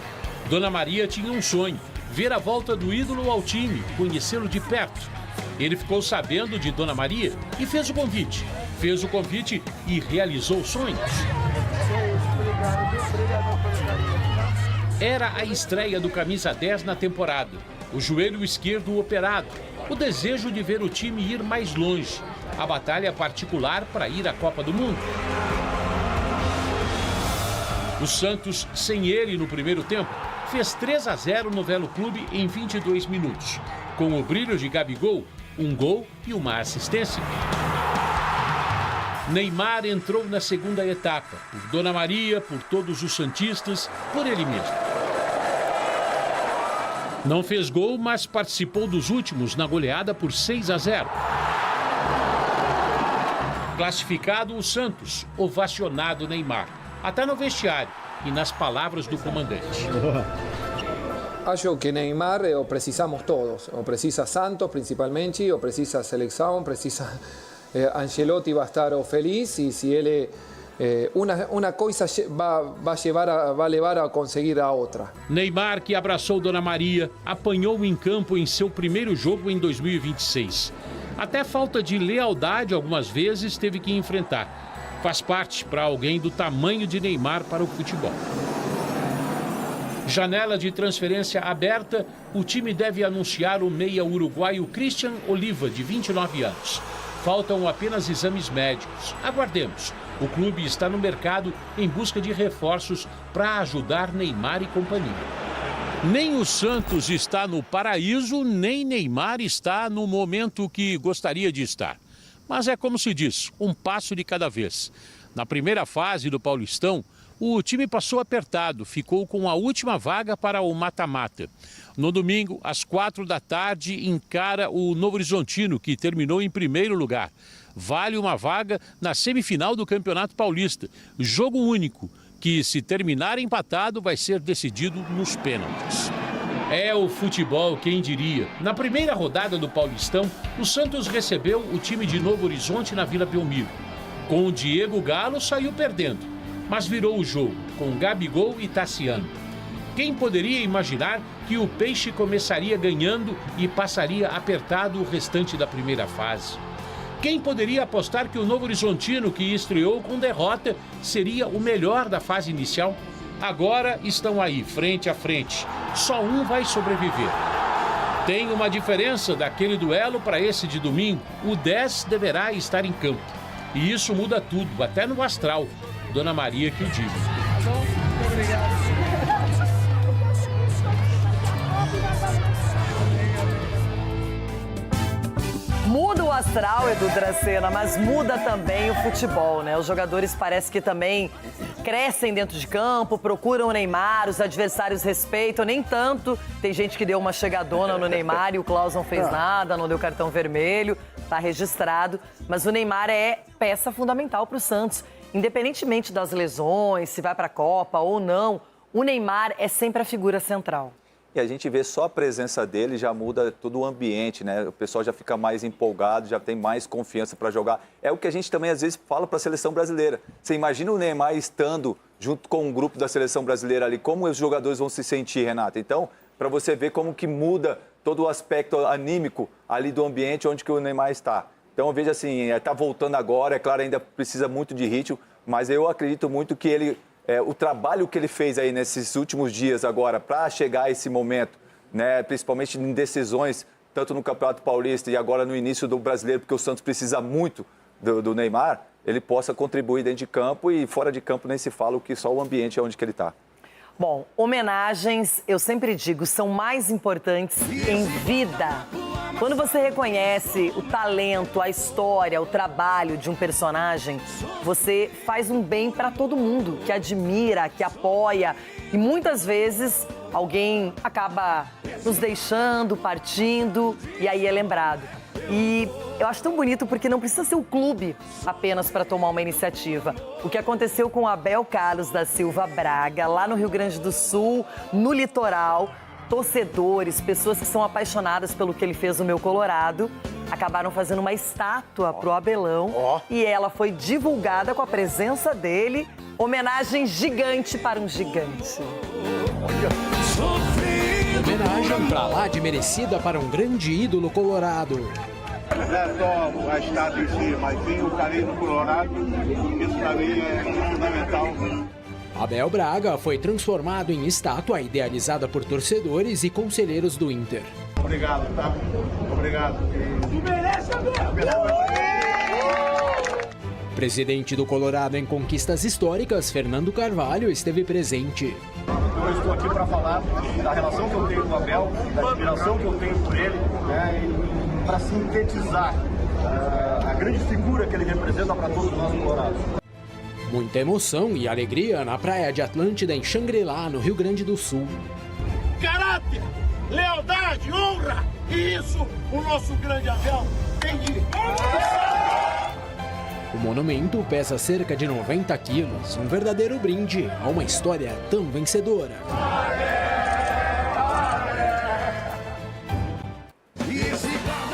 Dona Maria tinha um sonho, ver a volta do ídolo ao time, conhecê-lo de perto. Ele ficou sabendo de Dona Maria e fez o convite. Fez o convite e realizou sonhos. Era a estreia do camisa 10 na temporada. O joelho esquerdo operado. O desejo de ver o time ir mais longe. A batalha particular para ir à Copa do Mundo. O Santos, sem ele no primeiro tempo, fez 3-0 no Velo Clube em 22 minutos. Com o brilho de Gabigol, um gol e uma assistência. Neymar entrou na segunda etapa, por Dona Maria, por todos os santistas, por ele mesmo. Não fez gol, mas participou dos últimos na goleada por 6-0. Classificado o Santos, ovacionado Neymar, até no vestiário e nas palavras do comandante.
Acho que Neymar o precisamos todos, o precisa Santos principalmente, o precisa a seleção, precisa Ancelotti vai estar feliz e se ele uma coisa vai levar a conseguir a outra.
Neymar, que abraçou Dona Maria, apanhou em campo em seu primeiro jogo em 2026. Até falta de lealdade algumas vezes teve que enfrentar. Faz parte para alguém do tamanho de Neymar para o futebol. Janela de transferência aberta, o time deve anunciar o meia uruguaio Christian Oliva, de 29 anos. Faltam apenas exames médicos. Aguardemos. O clube está no mercado em busca de reforços para ajudar Neymar e companhia. Nem o Santos está no paraíso, nem Neymar está no momento que gostaria de estar. Mas é como se diz, um passo de cada vez. Na primeira fase do Paulistão, o time passou apertado, ficou com a última vaga para o mata-mata. No domingo, às 16h, encara o Novo Horizontino, que terminou em primeiro lugar. Vale uma vaga na semifinal do Campeonato Paulista. Jogo único, que se terminar empatado vai ser decidido nos pênaltis. É o futebol, quem diria. Na primeira rodada do Paulistão, o Santos recebeu o time de Novo Horizonte na Vila Belmiro. Com o Diego Galo, saiu perdendo, mas virou o jogo, com Gabigol e Tassiano. Quem poderia imaginar que o Peixe começaria ganhando e passaria apertado o restante da primeira fase? Quem poderia apostar que o Novo Horizontino, que estreou com derrota, seria o melhor da fase inicial? Agora estão aí, frente a frente. Só um vai sobreviver. Tem uma diferença daquele duelo para esse de domingo. O 10 deverá estar em campo. E isso muda tudo, até no astral. Dona Maria que o diga.
Tá bom? Muito obrigado. Muda o astral, Edu Dracena, mas muda também o futebol, né? Os jogadores parece que também crescem dentro de campo, procuram o Neymar, os adversários respeitam, nem tanto. Tem gente que deu uma chegadona no Neymar e o Klaus não fez nada, não deu cartão vermelho, tá registrado. Mas o Neymar é peça fundamental para o Santos. Independentemente das lesões, se vai para a Copa ou não, o Neymar é sempre a figura central.
E a gente vê só a presença dele, já muda todo o ambiente, né? O pessoal já fica mais empolgado, já tem mais confiança para jogar. É o que a gente também, às vezes, fala para a seleção brasileira. Você imagina o Neymar estando junto com um grupo da seleção brasileira ali, como os jogadores vão se sentir, Renata? Então, para você ver como que muda todo o aspecto anímico ali do ambiente onde que o Neymar está. Então, eu vejo assim, está voltando agora, é claro, ainda precisa muito de ritmo, mas eu acredito muito que ele... o trabalho que ele fez aí nesses últimos dias agora para chegar a esse momento, né, principalmente em decisões, tanto no Campeonato Paulista e agora no início do Brasileiro, porque o Santos precisa muito do Neymar, ele possa contribuir dentro de campo e fora de campo nem se fala, o que só o ambiente é onde que ele está.
Bom, homenagens, eu sempre digo, são mais importantes em vida. Quando você reconhece o talento, a história, o trabalho de um personagem, você faz um bem para todo mundo que admira, que apoia. E muitas vezes alguém acaba nos deixando, partindo, e aí é lembrado. E eu acho tão bonito porque não precisa ser o clube apenas para tomar uma iniciativa. O que aconteceu com Abel Carlos da Silva Braga, lá no Rio Grande do Sul, no litoral, torcedores, pessoas que são apaixonadas pelo que ele fez no meu Colorado, acabaram fazendo uma estátua pro Abelão e ela foi divulgada com a presença dele. Homenagem gigante para um gigante.
Homenagem pra lá de merecida para um grande ídolo colorado.
Não é só a estátua em si, mas sim o carinho do Colorado. Isso para mim é fundamental.
Abel Braga foi transformado em estátua idealizada por torcedores e conselheiros do Inter.
Obrigado, tá? Obrigado.
Presidente do Colorado em conquistas históricas, Fernando Carvalho, esteve presente.
Eu estou aqui para falar da relação que eu tenho com o Abel, da admiração que eu tenho por ele, né, e para sintetizar a grande figura que ele representa para todos nós colorados.
Muita emoção e alegria na praia de Atlântida, em Xangri-Lá, no Rio Grande do Sul.
Caráter, lealdade, honra, e isso o nosso grande Abel tem de...
O monumento pesa cerca de 90 quilos, um verdadeiro brinde a uma história tão vencedora.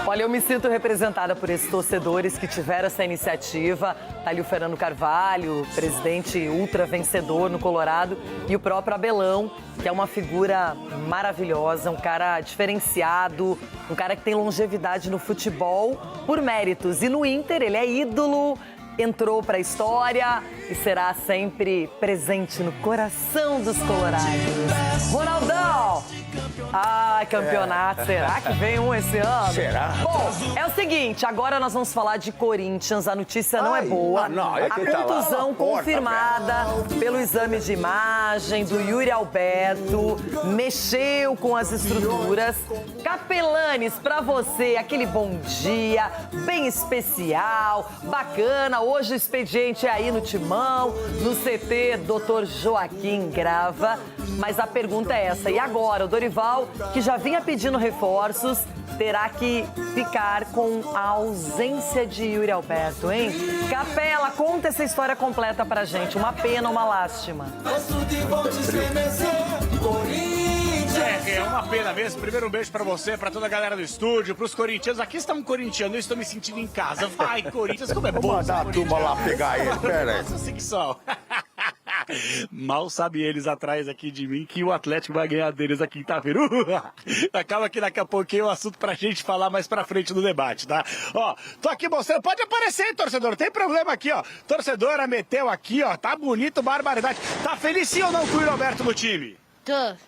Olha, eu me sinto representada por esses torcedores que tiveram essa iniciativa. Tá ali o Fernando Carvalho, presidente ultra vencedor no Colorado, e o próprio Abelão, que é uma figura maravilhosa, um cara diferenciado, um cara que tem longevidade no futebol por méritos. E no Inter ele é ídolo, entrou para a história e será sempre presente no coração dos colorados. Ronaldão! Ai, campeonato. Será que vem um esse ano?
Será?
Bom, é o seguinte, agora nós vamos falar de Corinthians. A notícia não é boa. A contusão confirmada pelo exame de imagem do Yuri Alberto mexeu com as estruturas. Capelanes, pra você, aquele bom dia, bem especial, bacana. Hoje o expediente é aí no Timão, no CT Dr. Joaquim Grava. Mas a pergunta é essa, e agora? O Dorival, que já vinha pedindo reforços, terá que ficar com a ausência de Yuri Alberto, hein? Capela, conta essa história completa pra gente. Uma pena, uma lástima.
É uma pena mesmo. Primeiro um beijo pra você, pra toda a galera do estúdio, pros corintianos. Aqui está um corintiano, eu estou me sentindo em casa. Vai, Corinthians, como é bom.
Vou mandar a turma lá pegar ele, pera aí.
Nossa, assim que só. Mal sabe eles atrás aqui de mim que o Atlético vai ganhar deles na quinta-feira. Acaba que daqui a pouquinho é um assunto pra gente falar mais pra frente no debate, tá? Ó, tô aqui mostrando, pode aparecer, hein, torcedor, não tem problema aqui, ó. Torcedora meteu aqui, ó, tá bonito, barbaridade. Tá feliz sim ou não com o Yuri Alberto no time?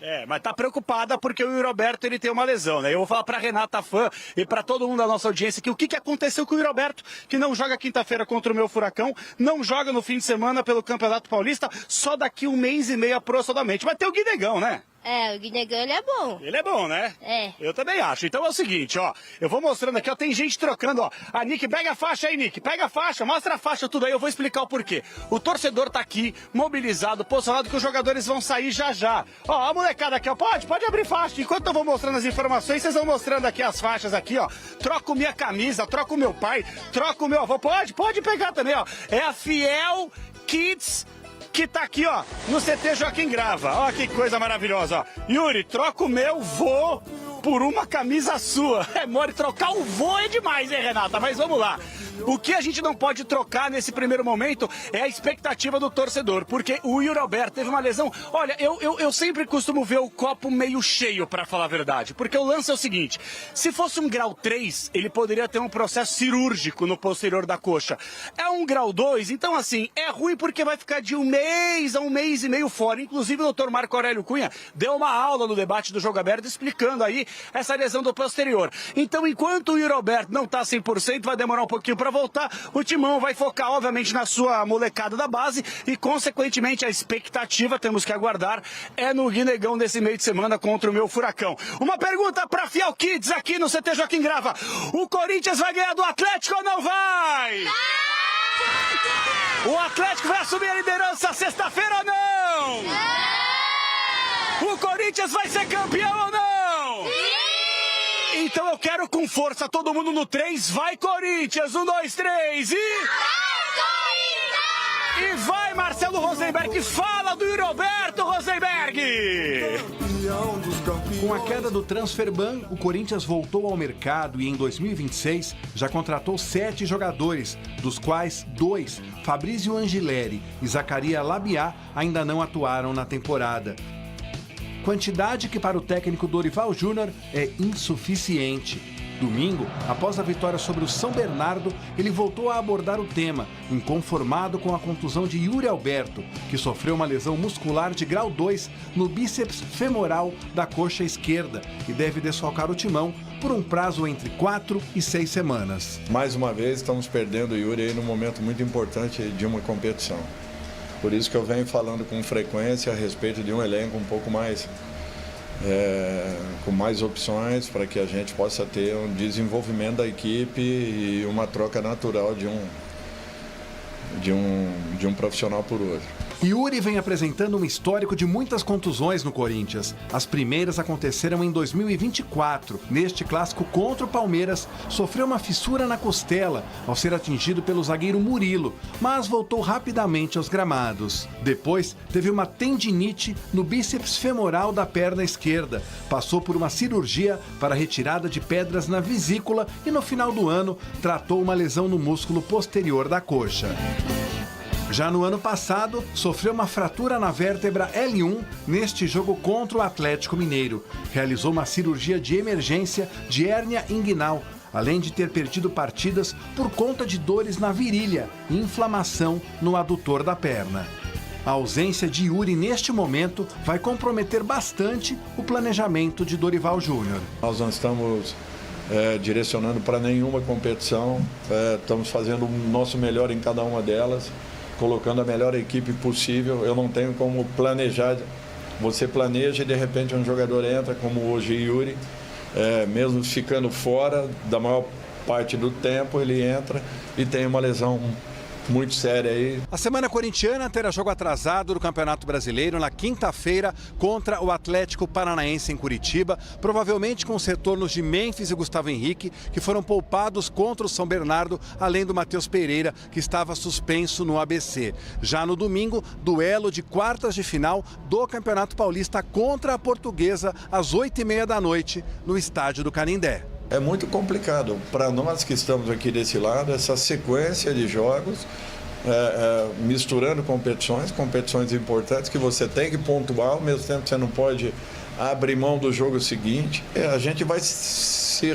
É, mas tá preocupada porque o Yuri Alberto, ele tem uma lesão, né? Eu vou falar pra Renata Fã e pra todo mundo da nossa audiência que o que aconteceu com o Yuri Alberto, que não joga quinta-feira contra o meu Furacão, não joga no fim de semana pelo Campeonato Paulista, só daqui 1 mês e meio aproximadamente. Mas tem o Guinegão, né?
É, o Guinegão, ele é bom.
Ele é bom, né?
É.
Eu também acho. Então é o seguinte, ó. Eu vou mostrando aqui, ó. Tem gente trocando, ó. A Nick, pega a faixa aí, Nick. Pega a faixa, mostra a faixa, tudo aí. Eu vou explicar o porquê. O torcedor tá aqui, mobilizado, posicionado, que os jogadores vão sair já já. Ó, a molecada aqui, ó. Pode abrir faixa. Enquanto eu vou mostrando as informações, vocês vão mostrando aqui as faixas aqui, ó. Troco minha camisa, troco meu pai, troco meu avô. Pode pegar também, ó. É a Fiel Kids, que tá aqui, ó, no CT Joaquim Grava. Ó, que coisa maravilhosa, ó. Yuri, troca o meu vô por uma camisa sua. É mole, trocar o vô é demais, hein, Renata? Mas vamos lá. O que a gente não pode trocar nesse primeiro momento é a expectativa do torcedor, porque o Yuri Alberto teve uma lesão. Olha, eu sempre costumo ver o copo meio cheio, pra falar a verdade, porque o lance é o seguinte: se fosse um grau 3, ele poderia ter um processo cirúrgico no posterior da coxa. É um grau 2, então assim, é ruim porque vai ficar de 1 mês a 1 mês e meio fora. Inclusive o Dr. Marco Aurélio Cunha deu uma aula no debate do Jogo Aberto explicando aí essa lesão do posterior. Então, enquanto o Yuri Alberto não tá 100%, vai demorar um pouquinho para voltar, o Timão vai focar, obviamente, na sua molecada da base e, consequentemente, a expectativa, temos que aguardar, é no Guinegão desse meio de semana contra o meu Furacão. Uma pergunta para Fiel Kids aqui no CT Joaquim Grava: o Corinthians vai ganhar do Atlético ou não vai? O Atlético vai assumir a liderança sexta-feira ou não? O Corinthians vai ser campeão ou não? Então eu quero com força, todo mundo no 3, vai Corinthians, 1, 2, 3 e... E vai Marcelo Rosenberg, fala do Yuri Alberto, Rosenberg!
Com a queda do Transferban, o Corinthians voltou ao mercado e em 2026 já contratou 7 jogadores, dos quais 2, Fabrício Angileri e Zacaria Labiá, ainda não atuaram na temporada. Quantidade que para o técnico Dorival Júnior é insuficiente. Domingo, após a vitória sobre o São Bernardo, ele voltou a abordar o tema, inconformado com a contusão de Yuri Alberto, que sofreu uma lesão muscular de grau 2 no bíceps femoral da coxa esquerda e deve desfalcar o Timão por um prazo entre 4 e 6 semanas.
Mais uma vez, estamos perdendo o Yuri aí num momento muito importante de uma competição. Por isso que eu venho falando com frequência a respeito de um elenco um pouco mais, com mais opções para que a gente possa ter um desenvolvimento da equipe e uma troca natural de um profissional por outro.
Yuri vem apresentando um histórico de muitas contusões no Corinthians. As primeiras aconteceram em 2024. Neste clássico contra o Palmeiras, sofreu uma fissura na costela ao ser atingido pelo zagueiro Murilo, mas voltou rapidamente aos gramados. Depois, teve uma tendinite no bíceps femoral da perna esquerda. Passou por uma cirurgia para retirada de pedras na vesícula e no final do ano tratou uma lesão no músculo posterior da coxa. Já no ano passado, sofreu uma fratura na vértebra L1 neste jogo contra o Atlético Mineiro. Realizou uma cirurgia de emergência de hérnia inguinal, além de ter perdido partidas por conta de dores na virilha e inflamação no adutor da perna. A ausência de Yuri neste momento vai comprometer bastante o planejamento de Dorival Júnior.
Nós não estamos direcionando para nenhuma competição, estamos fazendo o nosso melhor em cada uma delas, colocando a melhor equipe possível. Eu não tenho como planejar. Você planeja e de repente um jogador entra, como hoje Yuri, mesmo ficando fora da maior parte do tempo, ele entra e tem uma lesão muito séria aí.
A semana corintiana terá jogo atrasado do Campeonato Brasileiro na quinta-feira contra o Atlético Paranaense em Curitiba, provavelmente com os retornos de Memphis e Gustavo Henrique, que foram poupados contra o São Bernardo, além do Matheus Pereira, que estava suspenso no ABC. Já no domingo, duelo de quartas de final do Campeonato Paulista contra a Portuguesa, às 8h30 da noite, no estádio do Canindé.
É muito complicado para nós que estamos aqui desse lado, essa sequência de jogos, misturando competições importantes que você tem que pontuar, ao mesmo tempo você não pode abrir mão do jogo seguinte. A gente vai se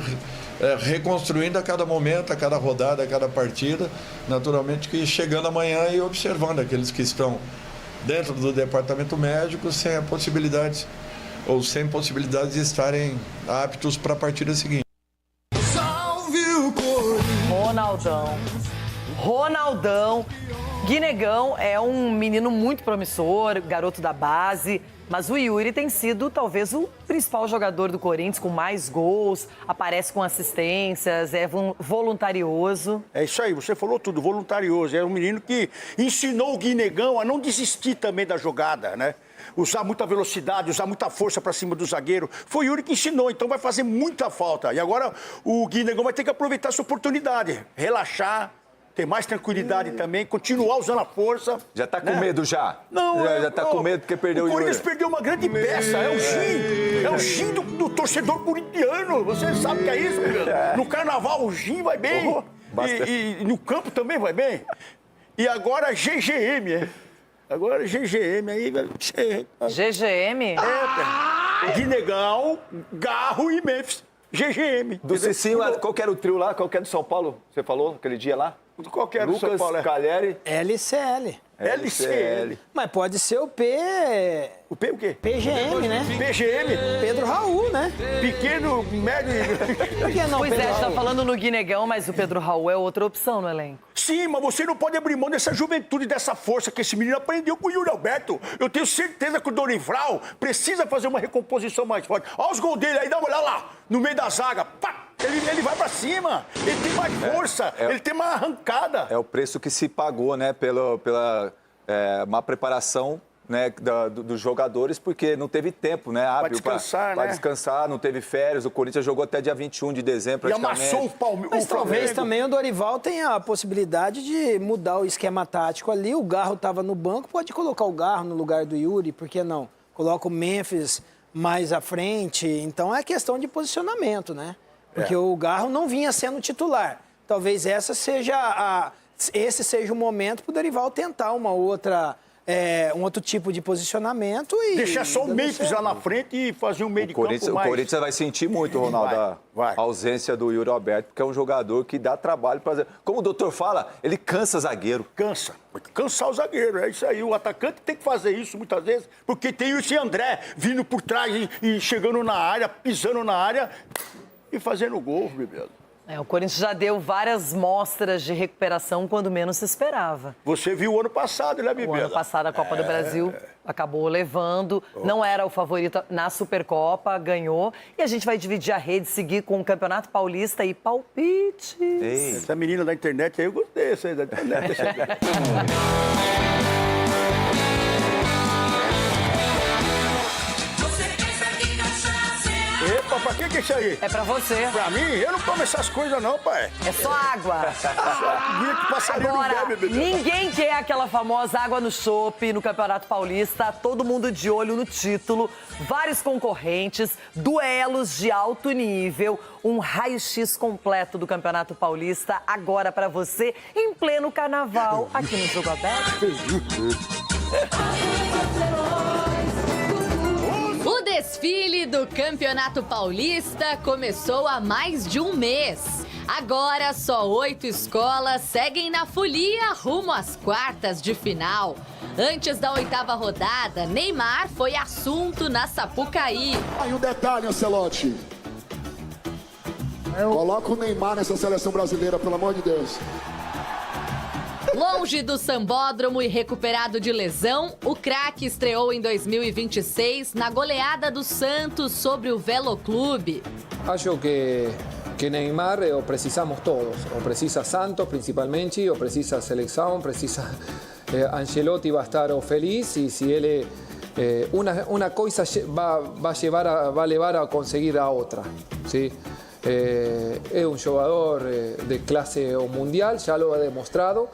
reconstruindo a cada momento, a cada rodada, a cada partida, naturalmente que chegando amanhã e observando aqueles que estão dentro do departamento médico sem possibilidade de estarem aptos para a partida seguinte.
Ronaldão. Guinegão é um menino muito promissor, garoto da base, mas o Yuri tem sido talvez o principal jogador do Corinthians, com mais gols, aparece com assistências, é voluntarioso.
É isso aí, você falou tudo, voluntarioso. É um menino que ensinou o Guinegão a não desistir também da jogada, né? Usar muita velocidade, usar muita força para cima do zagueiro. Foi o Yuri que ensinou, então vai fazer muita falta. E agora o Guinegão vai ter que aproveitar essa oportunidade, relaxar, ter mais tranquilidade também, continuar usando a força.
Já tá com medo já?
Não,
já tá com medo porque perdeu o Yuri.
O Corinthians perdeu uma grande peça, é o gin do torcedor corintiano. Você sabe o que é isso, meu Deus? No carnaval o gin vai bem, e no campo também vai bem. E agora GGM, Agora GGM aí vai ser...
GGM?
Guinegão, Garro e Memphis. GGM.
Do Cicinho, qual que era o trio lá? Qual que era do São Paulo? Você falou aquele dia lá?
Qual que era do São Paulo?
Lucas, Calheri.
LCL.
LCL.
Mas pode ser o P...
O P o quê?
PGM, né?
PGM.
Pedro Raul, né?
Pequeno, médio...
Por que não,
Pois
Pedro
a gente tá
Raul?
falando no Guinegão, mas o Pedro Raul é outra opção no elenco.
Sim, mas você não pode abrir mão dessa juventude, dessa força que esse menino aprendeu com o Yuri Alberto. Eu tenho certeza que o Dorival precisa fazer uma recomposição mais forte. Olha os gols dele aí, dá uma olhada lá, no meio da zaga. Pá! Ele vai pra cima, ele tem mais força, ele tem mais arrancada.
É o preço que se pagou, né, pela má preparação, né, dos jogadores, porque não teve tempo, né, hábil
descansar, né?
Descansar, não teve férias. O Corinthians jogou até dia 21 de dezembro,
E
praticamente.
amassou o Palmeiras.
Mas talvez também o Dorival tenha a possibilidade de mudar o esquema tático ali. O Garro estava no banco, pode colocar o Garro no lugar do Yuri, por que não? Coloca o Memphis mais à frente. Então é questão de posicionamento, né? Porque o Garro não vinha sendo titular. Talvez esse seja o momento para o Dorival tentar um outro tipo de posicionamento e...
Deixar só o Memphis lá na frente e fazer um meio de campo mais...
O Corinthians vai sentir muito, Ronaldo, a ausência do Yuri Alberto, porque é um jogador que dá trabalho para fazer. Como o doutor fala, ele cansa zagueiro.
Cansa. Cansar o zagueiro, é isso aí. O atacante tem que fazer isso muitas vezes, porque tem esse André vindo por trás e chegando na área, pisando na área e fazendo gol, bebê.
O Corinthians já deu várias mostras de recuperação quando menos se esperava.
Você viu o ano passado, né, Bebê?
O ano passado a Copa do Brasil acabou levando, não era o favorito na Supercopa, ganhou. E a gente vai dividir a rede, seguir com o Campeonato Paulista e palpites.
Essa menina da internet aí, eu gostei dessa aí da internet. Epa, pra que é isso aí?
É pra você.
Pra mim? Eu não como essas coisas não, pai.
É só água. Agora, ninguém quer aquela famosa água no chope no Campeonato Paulista. Todo mundo de olho no título. Vários concorrentes, duelos de alto nível. Um raio-x completo do Campeonato Paulista agora pra você, em pleno carnaval, aqui no Jogo Aberto.
O The
desfile do Campeonato Paulista começou há mais de um mês. Agora, só 8 escolas seguem na folia rumo às quartas de final. Antes da 8ª rodada, Neymar foi assunto na Sapucaí.
Aí um detalhe, Ancelotti. Coloca o Neymar nessa seleção brasileira, pelo amor de Deus.
Longe do sambódromo e recuperado de lesão, o craque estreou em 2026 na goleada do Santos sobre o Veloclube.
Acho que Neymar o precisamos todos. O precisa Santos principalmente, o precisa seleção, precisa Ancelotti va a estar feliz y si él una cosa va a llevar a conseguir a otra, ¿sí? Es un jugador de clase mundial, ya lo ha demostrado.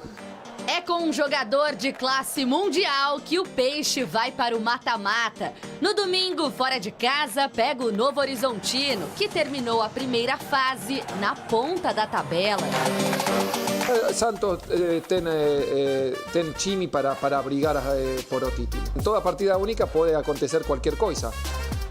É com um jogador de classe mundial que o Peixe vai para o mata-mata. No domingo, fora de casa, pega o Novo Horizontino, que terminou a primeira fase na ponta da tabela.
Santos tem time para brigar por o título. Em toda partida única pode acontecer qualquer coisa,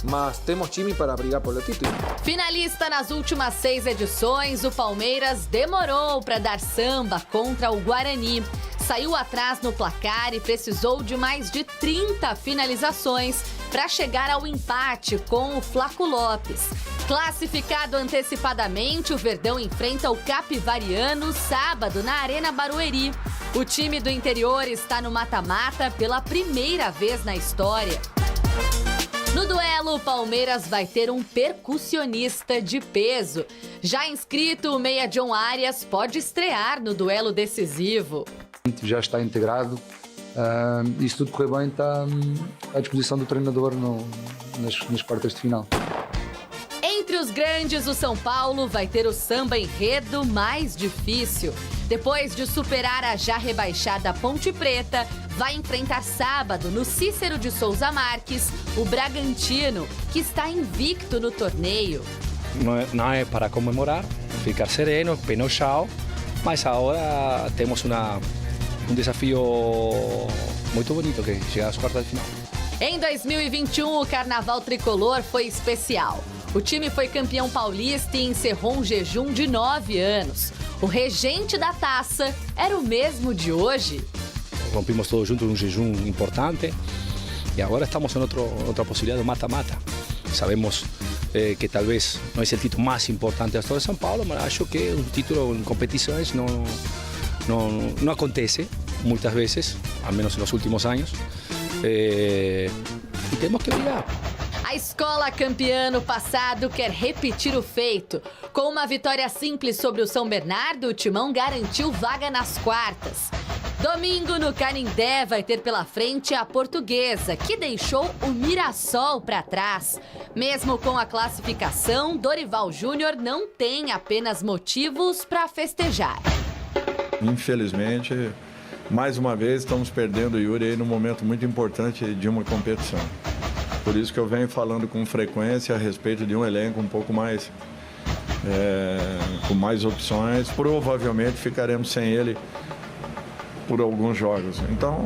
mas temos time para brigar por o título.
Finalista nas últimas 6 edições, o Palmeiras demorou para dar samba contra o Guarani. Saiu atrás no placar e precisou de mais de 30 finalizações para chegar ao empate com o Flaco Lopes. Classificado antecipadamente, o Verdão enfrenta o Capivariano sábado na Arena Barueri. O time do interior está no mata-mata pela primeira vez na história. No duelo, o Palmeiras vai ter um percussionista de peso. Já inscrito, o meia John Arias pode estrear no duelo decisivo.
Já está integrado e se tudo correr bem está à disposição do treinador nas quartas de final.
Entre os grandes, o São Paulo vai ter o samba enredo mais difícil. Depois de superar a já rebaixada Ponte Preta, vai enfrentar sábado, no Cícero de Souza Marques, o Bragantino, que está invicto no torneio.
Não é para comemorar, ficar sereno, pé no chão, mas agora temos um desafio muito bonito, que é chegar às quartas de final.
Em 2021, o Carnaval Tricolor foi especial. O time foi campeão paulista e encerrou um jejum de 9 anos. O regente da taça era o mesmo de hoje.
Rompimos todos juntos um jejum importante e agora estamos em outra possibilidade do mata-mata. Sabemos que talvez não é o título mais importante da história de São Paulo, mas acho que um título em competições não acontece muitas vezes, ao menos nos últimos anos, e temos que brigar.
A escola campeã no passado quer repetir o feito. Com uma vitória simples sobre o São Bernardo, o Timão garantiu vaga nas quartas. Domingo, no Canindé, vai ter pela frente a Portuguesa, que deixou o Mirassol para trás. Mesmo com a classificação, Dorival Júnior não tem apenas motivos para festejar.
Infelizmente, mais uma vez, estamos perdendo o Yuri aí num momento muito importante de uma competição. Por isso que eu venho falando com frequência a respeito de um elenco um pouco mais, com mais opções. Provavelmente ficaremos sem ele por alguns jogos. Então,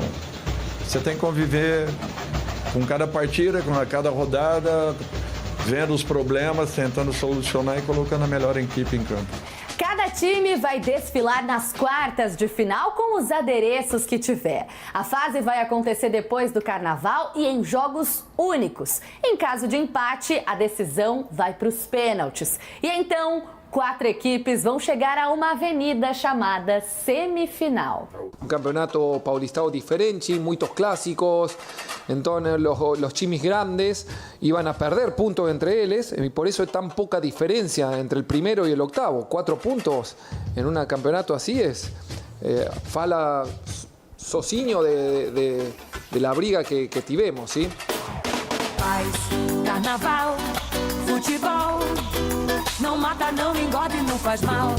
você tem que conviver com cada partida, com cada rodada, vendo os problemas, tentando solucionar e colocando a melhor equipe em campo.
Cada time vai desfilar nas quartas de final com os adereços que tiver. A fase vai acontecer depois do Carnaval e em jogos únicos. Em caso de empate, a decisão vai para os pênaltis. E então, 4 equipes vão chegar a uma avenida chamada semifinal.
Un campeonato paulistano diferente, muchos clásicos, entonces los times grandes iban a perder puntos entre ellos y por eso hay tan poca diferencia entre el primero y el octavo. 4 puntos en un campeonato así es, fala sozinho de la briga que tivemos, ¿sí?
Carnaval, futebol, não mata, não engorda e não faz mal.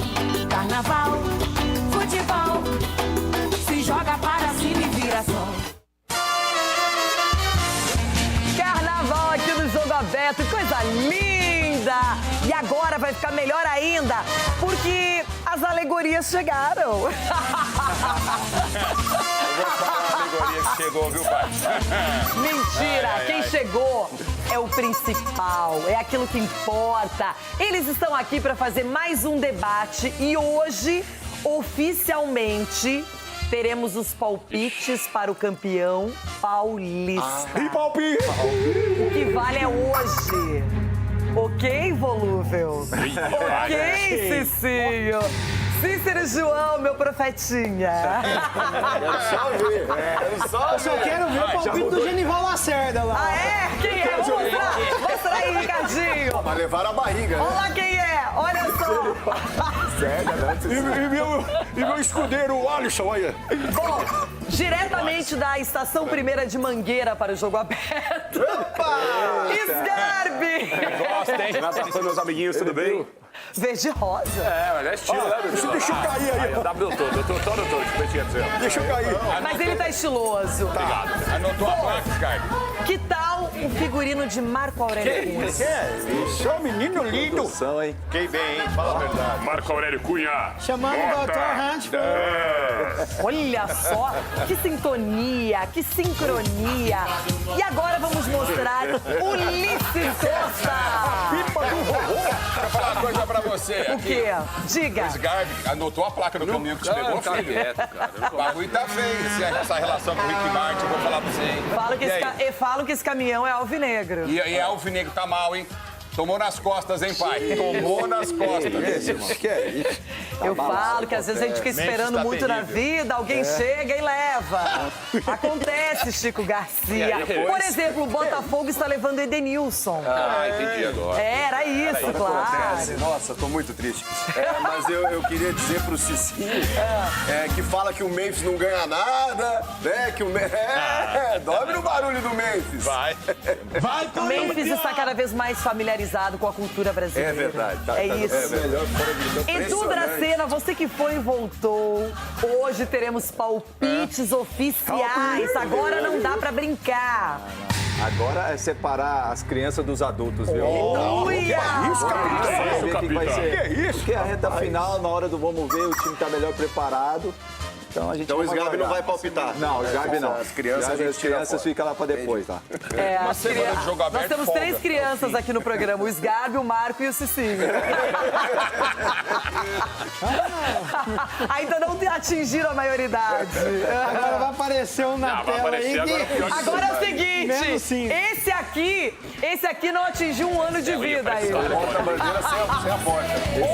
Carnaval, futebol, se joga para cima e vira sol.
Carnaval aqui no Jogo Aberto, coisa linda! E agora vai ficar melhor ainda, porque as alegorias chegaram.
A alegoria que chegou, viu, pai?
Mentira! Quem chegou é o principal, é aquilo que importa. Eles estão aqui para fazer mais um debate e hoje, oficialmente, teremos os palpites para o campeão paulista.
E palpite!
O que vale é hoje. Ok, volúvel? Ok, Cicinho? Cícero João, meu profetinha.
Quero só ver.
Eu só quero ver o palpite do Genival Lacerda lá.
Ah, é? Quem é? Vamos mostrar. Mostra aí, Ricardinho.
Mas levaram a barriga, né?
Olha lá quem é. Olha só.
E meu escudeiro, o Alisson, olha.
Bom, diretamente da Estação Primeira de Mangueira para o Jogo Aberto.
Opa!
Sgarbi.
Gosta, hein? Oi, meus amiguinhos, tudo bem?
Verde rosa.
É, mas é estilo, né, bebê?
Deixa eu cair aí.
Eu tô todo.
Deixa eu cair.
Mas ele tá estiloso.
Obrigado. Anotou a placa, Scarpe?
Que tal o figurino de Marco Aurélio Cunha?
Isso é um menino lindo.
Hein?
Quem bem, hein? Fala a verdade.
Marco Aurélio Cunha.
Chamando o Dr. Hunt.
Olha só, que sintonia, que sincronia. E agora vamos mostrar Ulisses Costa.
Pipa do vovô.
Deixa eu falar uma coisa pra você.
O quê? Diga.
O Sgarbi anotou a placa do caminho que você pegou, filho? O bagulho tá feio. Essa relação com o Rick Martin, eu vou falar pra você, hein?
Falo que esse caminhão é alvinegro.
E alvinegro tá mal, hein? Tomou nas costas, hein, pai? Tomou nas costas.
Que é isso?
Eu falo que às vezes a gente fica esperando muito na vida, alguém chega e leva. Acontece, Chico Garcia. Por exemplo, o Botafogo está levando Edenilson.
Ah, entendi agora.
Era isso, claro.
Nossa, tô muito triste. Mas eu queria dizer pro Cicinho que fala que o Memphis não ganha nada, né? Que o dorme no barulho do Memphis.
Vai.
O Memphis está cada vez mais familiarizado com a cultura brasileira.
É verdade.
É isso. Edu Dracena, você que foi e voltou, hoje teremos palpites oficiais. Agora não dá pra brincar.
Agora é separar as crianças dos adultos, viu?
Olha!
Que é isso, capitão? Que vai ser.
Que é isso?
Porque a reta final, na hora do vamos ver, o time tá melhor preparado. Então
o Sgarbi não vai palpitar.
Não, o Sgarbi não.
As crianças
ficam lá pra depois, tá?
Nós temos 3 crianças aqui no programa: o Sgarbi, o Marco e o Cicinho. Ainda não atingiram a maioridade.
Agora vai aparecer um na tela aí.
Agora é o seguinte: esse aqui não atingiu um ano de vida ainda.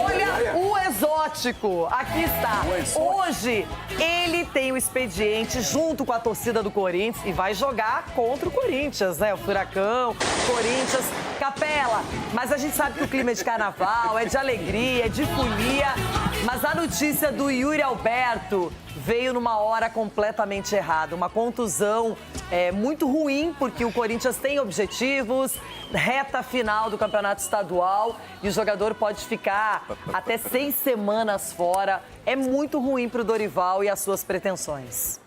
Olha o exótico. Aqui está. Hoje, ele tem o expediente junto com a torcida do Corinthians e vai jogar contra o Corinthians, né? O Furacão, Corinthians, Capela. Mas a gente sabe que o clima é de carnaval, é de alegria, é de folia. Mas a notícia do Yuri Alberto veio numa hora completamente errada. Uma contusão muito ruim, porque o Corinthians tem objetivos, reta final do campeonato estadual e o jogador pode ficar até 6 semanas fora. É muito ruim para o Dorival e as suas pretensões.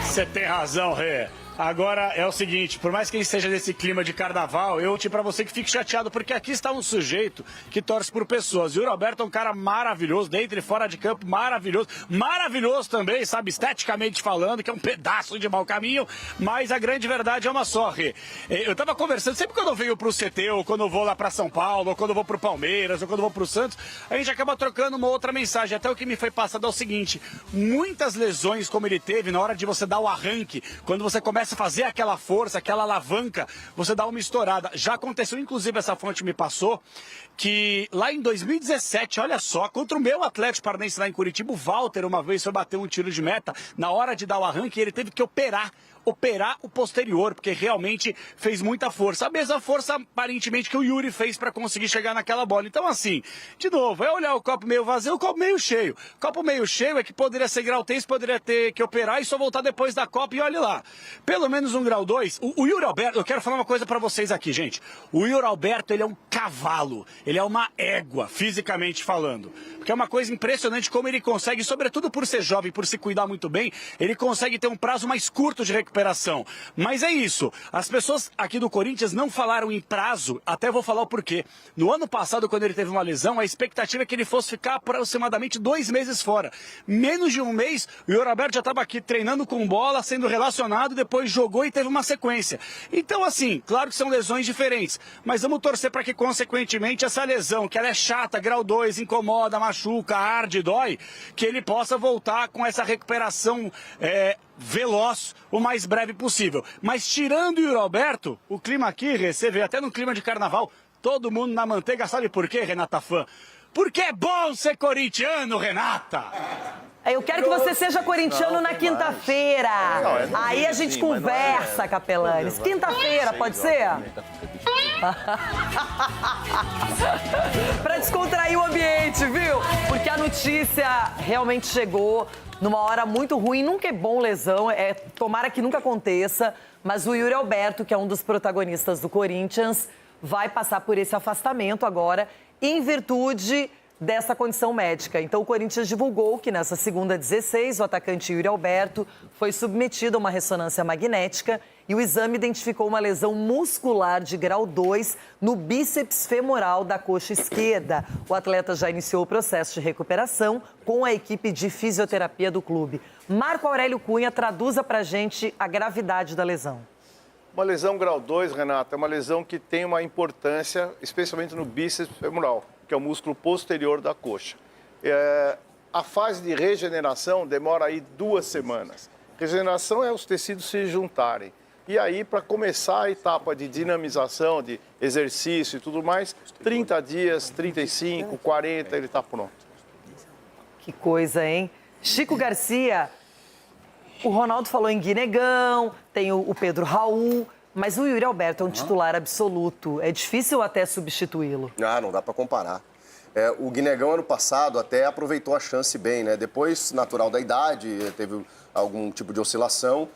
Você tem razão, Rê. Agora é o seguinte, por mais que esteja nesse clima de carnaval, eu digo pra você que fique chateado, porque aqui está um sujeito que torce por pessoas. E o Roberto é um cara maravilhoso, dentro e fora de campo, maravilhoso. Maravilhoso também, sabe, esteticamente falando, que é um pedaço de mau caminho, mas a grande verdade é uma só, Rê. Eu tava conversando, sempre quando eu venho pro CT, ou quando eu vou lá pra São Paulo, ou quando eu vou pro Palmeiras, ou quando eu vou pro Santos, a gente acaba trocando uma outra mensagem. Até o que me foi passado é o seguinte: muitas lesões como ele teve, na hora de você dar o arranque, quando você começa a fazer aquela força, aquela alavanca, você dá uma estourada. Já aconteceu, inclusive, essa fonte me passou, que lá em 2017, olha só, contra o meu Atlético Paranaense lá em Curitiba, o Walter uma vez foi bater um tiro de meta, na hora de dar o arranque, ele teve que operar o posterior, porque realmente fez muita força. A mesma força, aparentemente, que o Yuri fez para conseguir chegar naquela bola. Então, assim, de novo, é olhar o copo meio vazio, o copo meio cheio. O copo meio cheio é que poderia ser grau 3, poderia ter que operar e só voltar depois da Copa e olha lá. Pelo menos um grau 2. O Yuri Alberto, eu quero falar uma coisa para vocês aqui, gente. O Yuri Alberto, ele é um cavalo, ele é uma égua, fisicamente falando. Porque é uma coisa impressionante como ele consegue, sobretudo por ser jovem, por se cuidar muito bem, ele consegue ter um prazo mais curto de recuperação recuperação. Mas é isso, as pessoas aqui do Corinthians não falaram em prazo, até vou falar o porquê. No ano passado, quando ele teve uma lesão, a expectativa é que ele fosse ficar aproximadamente 2 meses fora. Menos de um mês, o Yuri Alberto já estava aqui treinando com bola, sendo relacionado, depois jogou e teve uma sequência. Então, assim, claro que são lesões diferentes, mas vamos torcer para que, consequentemente, essa lesão, que ela é chata, grau 2, incomoda, machuca, arde, dói, que ele possa voltar com essa recuperação veloz o mais breve possível. Mas tirando o Yuri Alberto, o clima aqui, você vê até no clima de carnaval, todo mundo na manteiga, sabe por quê, Renata Fã? Porque é bom ser corintiano, Renata!
Eu quero que você seja corintiano na quinta-feira. Aí a gente conversa, Capelanes. Quinta-feira, pode ser? Pra descontrair o ambiente, viu? Porque a notícia realmente chegou numa hora muito ruim. Nunca é bom lesão, tomara que nunca aconteça. Mas o Yuri Alberto, que é um dos protagonistas do Corinthians, vai passar por esse afastamento agora, em virtude dessa condição médica. Então, o Corinthians divulgou que nessa segunda 16, o atacante Yuri Alberto foi submetido a uma ressonância magnética e o exame identificou uma lesão muscular de grau 2 no bíceps femoral da coxa esquerda. O atleta já iniciou o processo de recuperação com a equipe de fisioterapia do clube. Marco Aurélio Cunha, traduza pra gente a gravidade da lesão.
Uma lesão grau 2, Renata, é uma lesão que tem uma importância, especialmente no bíceps femoral, que é o músculo posterior da coxa. A fase de regeneração demora aí 2 semanas. Regeneração é os tecidos se juntarem. E aí, para começar a etapa de dinamização, de exercício e tudo mais, 30 dias, 35, 40, ele está pronto.
Que coisa, hein? Chico Garcia, o Ronaldo falou em Guinegão, tem o Pedro Raul, mas o Yuri Alberto é um titular absoluto. É difícil até substituí-lo.
Não dá para comparar. O Guinegão, ano passado, até aproveitou a chance bem, né? Depois, natural da idade, teve algum tipo de oscilação.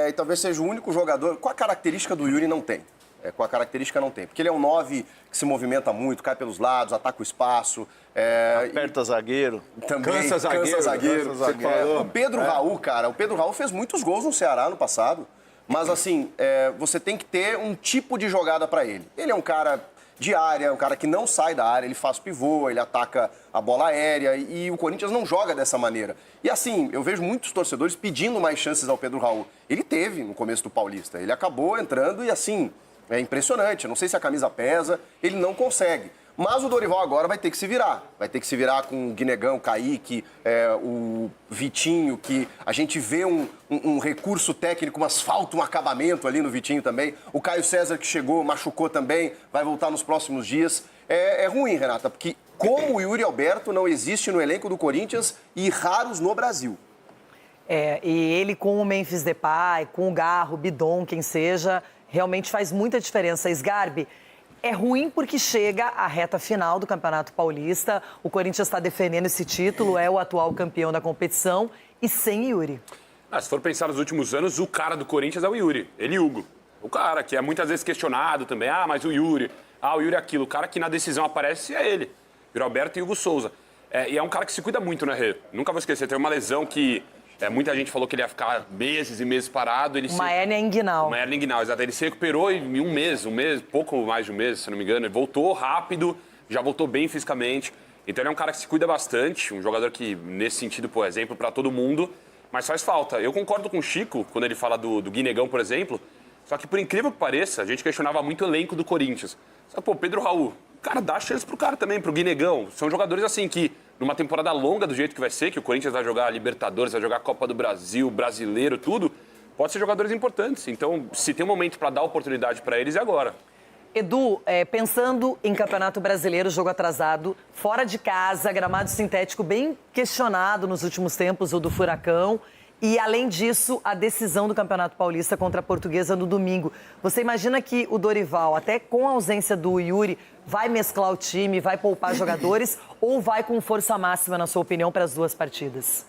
E talvez seja o único jogador... Com a característica do Yuri, não tem. Com a característica, não tem. Porque ele é um 9 que se movimenta muito, cai pelos lados, ataca o espaço.
Aperta zagueiro.
Também,
cansa zagueiro.
O Pedro Raul, cara, o Pedro Raul fez muitos gols no Ceará no passado. Mas, assim, você tem que ter um tipo de jogada para ele. Ele é um cara de área, um cara que não sai da área, ele faz pivô, ele ataca a bola aérea e o Corinthians não joga dessa maneira. E, assim, eu vejo muitos torcedores pedindo mais chances ao Pedro Raul. Ele teve no começo do Paulista, ele acabou entrando e, assim, é impressionante. Eu não sei se a camisa pesa, ele não consegue. Mas o Dorival agora vai ter que se virar. Vai ter que se virar com o Guinegão, o Kaique, o Vitinho, que a gente vê um recurso técnico, mas falta um acabamento ali no Vitinho também. O Caio César, que chegou, machucou também, vai voltar nos próximos dias. É ruim, Renata, porque como o Yuri Alberto não existe no elenco do Corinthians e raros no Brasil.
E ele com o Memphis Depay, com o Garro, Bidon, quem seja, realmente faz muita diferença. Sgarbi, é ruim porque chega a reta final do Campeonato Paulista. O Corinthians está defendendo esse título, é o atual campeão da competição e sem Yuri.
Se for pensar nos últimos anos, o cara do Corinthians é o Yuri, ele e Hugo. O cara que é muitas vezes questionado também, mas o Yuri é aquilo. O cara que na decisão aparece é ele, Yuri Alberto e Hugo Souza. E é um cara que se cuida muito, né, Rê? Nunca vou esquecer, teve uma lesão que muita gente falou que ele ia ficar meses e meses parado.
Uma hérnia inguinal.
Uma hérnia inguinal, exato. Ele se recuperou em um mês, pouco mais de um mês, se não me engano. Ele voltou rápido, já voltou bem fisicamente. Então ele é um cara que se cuida bastante, um jogador que, nesse sentido, por exemplo, para todo mundo, mas faz falta. Eu concordo com o Chico, quando ele fala do Guinegão, por exemplo, só que, por incrível que pareça, a gente questionava muito o elenco do Corinthians. Só que, Pedro Raul, cara, dá chance pro cara também, pro Guinegão. São jogadores assim que, numa temporada longa do jeito que vai ser, que o Corinthians vai jogar Libertadores, vai jogar Copa do Brasil, Brasileiro, tudo, pode ser jogadores importantes. Então, se tem um momento para dar oportunidade para eles, é agora.
Edu, pensando em Campeonato Brasileiro, jogo atrasado, fora de casa, gramado sintético bem questionado nos últimos tempos, o do Furacão. E, além disso, a decisão do Campeonato Paulista contra a Portuguesa no domingo. Você imagina que o Dorival, até com a ausência do Yuri, vai mesclar o time, vai poupar jogadores ou vai com força máxima, na sua opinião, para as duas partidas?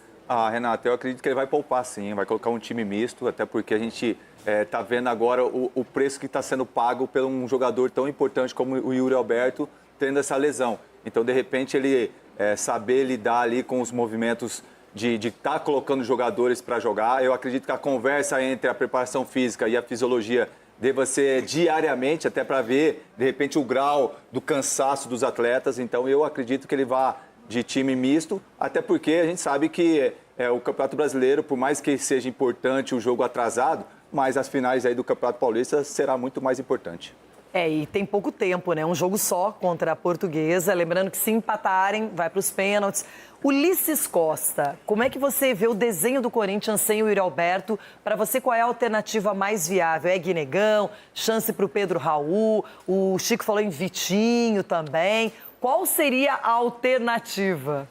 Renata, eu acredito que ele vai poupar sim, vai colocar um time misto, até porque a gente está vendo agora o preço que está sendo pago por um jogador tão importante como o Yuri Alberto tendo essa lesão. Então, de repente, ele saber lidar ali com os movimentos de estar colocando jogadores para jogar. Eu acredito que a conversa entre a preparação física e a fisiologia deva ser diariamente, até para ver, de repente, o grau do cansaço dos atletas. Então, eu acredito que ele vá de time misto, até porque a gente sabe que o Campeonato Brasileiro, por mais que seja importante o jogo atrasado, mas as finais aí do Campeonato Paulista será muito mais importante.
E tem pouco tempo, né? Um jogo só contra a Portuguesa. Lembrando que se empatarem, vai para os pênaltis. Ulisses Costa, como é que você vê o desenho do Corinthians sem o Yuri Alberto? Para você, qual é a alternativa mais viável? É Guinegão? Chance para o Pedro Raul? O Chico falou em Vitinho também. Qual seria a alternativa?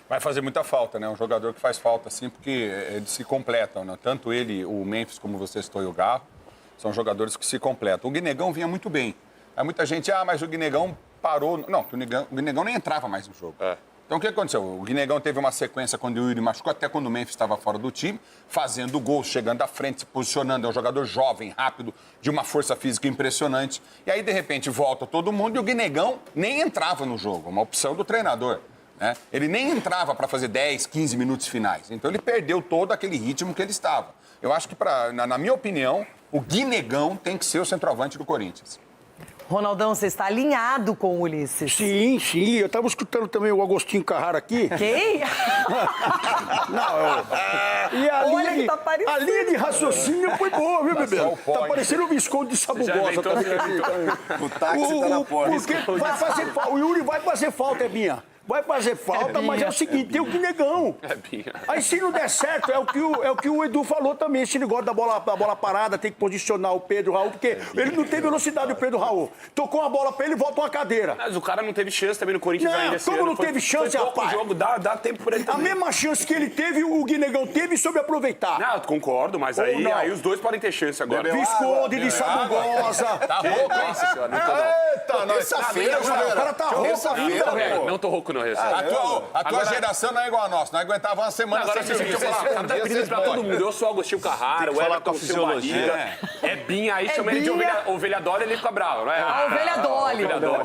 Vai fazer muita falta, né? Um jogador que faz falta, sim, porque eles se completam, né? Tanto ele, o Memphis, como você citou, e o Garro, são jogadores que se completam. O Guinegão vinha muito bem. Aí muita gente, mas o Guinegão parou. Não, o Guinegão nem entrava mais no jogo. Então o que aconteceu? O Guinegão teve uma sequência quando o Yuri machucou, até quando o Memphis estava fora do time, fazendo gols, chegando à frente, se posicionando. É um jogador jovem, rápido, de uma força física impressionante. E aí, de repente, volta todo mundo e o Guinegão nem entrava no jogo. Uma opção do treinador. Né? Ele nem entrava para fazer 10, 15 minutos finais. Então ele perdeu todo aquele ritmo que ele estava. Eu acho que, na minha opinião, o Guinegão tem que ser o centroavante do Corinthians.
Ronaldão, você está alinhado com o Ulisses?
Sim. Eu estava escutando também o Agostinho Carrara aqui.
Quem?
E a linha de raciocínio foi boa, viu, bebê? Tá parecendo um Visconde de Sabugosa.
O táxi tá na porta.
Porque vai fazer falta. O Yuri vai fazer falta, Ebinha. Vai fazer falta, mas é o seguinte, tem o Guinegão. Aí se não der certo, é o que o Edu falou também, esse negócio da bola parada, tem que posicionar o Pedro Raul, porque ele não tem velocidade, o Pedro Raul. Tocou uma bola pra ele e volta uma cadeira.
Mas o cara não teve chance também no Corinthians ainda.
Como não teve chance, rapaz?
Jogo, dá tempo pra ele também.
A mesma chance que ele teve, o Guinegão teve e soube aproveitar.
Não, eu concordo, mas aí os dois podem ter chance agora.
Visconde de Sabugosa.
Tá rouco, hein?
Eita, terça-feira,
o cara tá rouco ainda, velho.
Não tô rouco, não, Ressa.
A tua geração não é igual a nossa, não aguentava uma semana
agora
sem dormir.
Tá pedindo pra todo mundo. Eu sou Agostinho Carrara, o Everton, o seu Barriga. É Binha, aí chama ele de ovelha Dolly, ele fica bravo, não é?
A ovelha Dolly.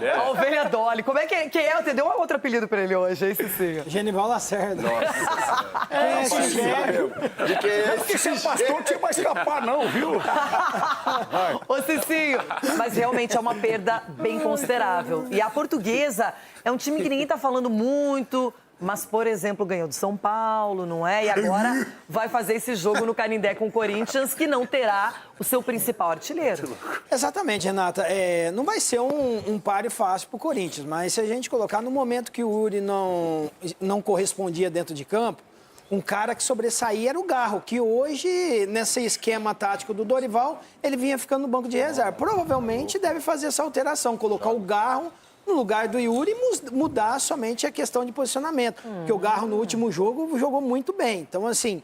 A ovelha Dolly. Como é que é? Você deu outro apelido pra ele hoje, hein, Cicinho?
Genival Lacerda.
Porque você é pastor, não tinha mais escapar, não, viu?
Ô, Cicinho, mas realmente é uma perda bem considerável. E a Portuguesa é um time que ninguém tá falando muito, mas, por exemplo, ganhou do São Paulo, não é? E agora vai fazer esse jogo no Canindé com o Corinthians, que não terá o seu principal artilheiro.
Exatamente, Renata. Não vai ser um páreo fácil pro Corinthians, mas se a gente colocar no momento que o Yuri não correspondia dentro de campo, um cara que sobressaía era o Garro, que hoje, nesse esquema tático do Dorival, ele vinha ficando no banco de reserva. Provavelmente deve fazer essa alteração, colocar o Garro no lugar do Yuri e mudar somente a questão de posicionamento. Porque o Garro, no último jogo, jogou muito bem. Então, assim,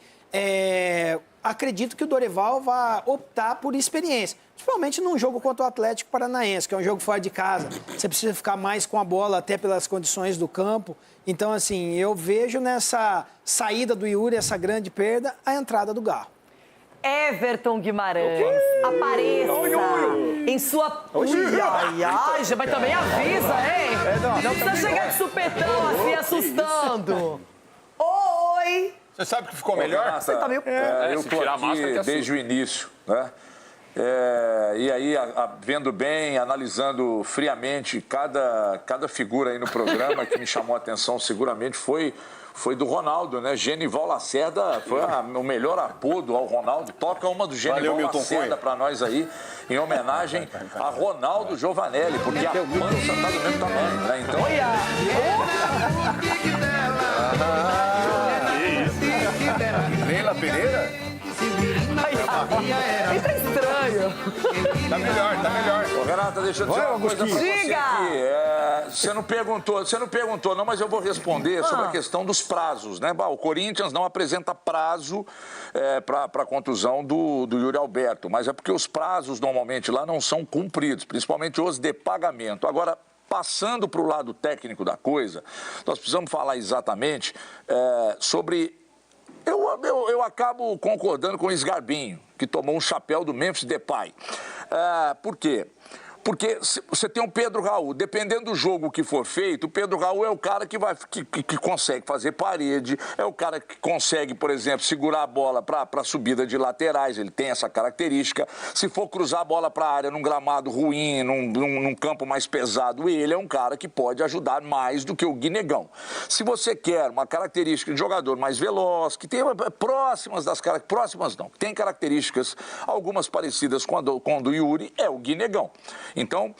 acredito que o Dorival vai optar por experiência. Principalmente num jogo contra o Atlético Paranaense, que é um jogo fora de casa. Você precisa ficar mais com a bola, até pelas condições do campo. Então, assim, eu vejo nessa saída do Yuri, essa grande perda, a entrada do Garro.
Everton Guimarães, apareça em sua... Mas também avisa, hein? Não precisa chegar de supetão assim, assustando. Oi!
Você sabe que ficou melhor?
Você tá meio...
eu tô aqui desde o início, né? E aí, vendo bem, analisando friamente cada figura aí no programa, que me chamou a atenção seguramente foi do Ronaldo, né? Genival Lacerda foi o melhor apodo ao Ronaldo. Toca uma do Genival Lacerda para nós aí, em homenagem a Ronaldo Giovanelli, porque a pança tá do mesmo tamanho, né? Então...
Leila Pereira?
Entra estranho.
Tá melhor.
Ô, Renata, deixa eu dizer uma coisa pra você aqui. Você não perguntou, não, mas eu vou responder sobre a questão dos prazos, né? O Corinthians não apresenta prazo para a contusão do Yuri Alberto, mas é porque os prazos normalmente lá não são cumpridos, principalmente os de pagamento. Agora, passando para o lado técnico da coisa, nós precisamos falar exatamente sobre... Eu acabo concordando com o Sgarbinho, que tomou um chapéu do Memphis Depay. Por quê? Porque você tem o Pedro Raul, dependendo do jogo que for feito, o Pedro Raul é o cara que consegue fazer parede, é o cara que consegue, por exemplo, segurar a bola para subida de laterais, ele tem essa característica. Se for cruzar a bola para a área num gramado ruim, num campo mais pesado, ele é um cara que pode ajudar mais do que o Guinegão. Se você quer uma característica de jogador mais veloz, que tem tem características algumas parecidas com a do Yuri, é o Guinegão. Então,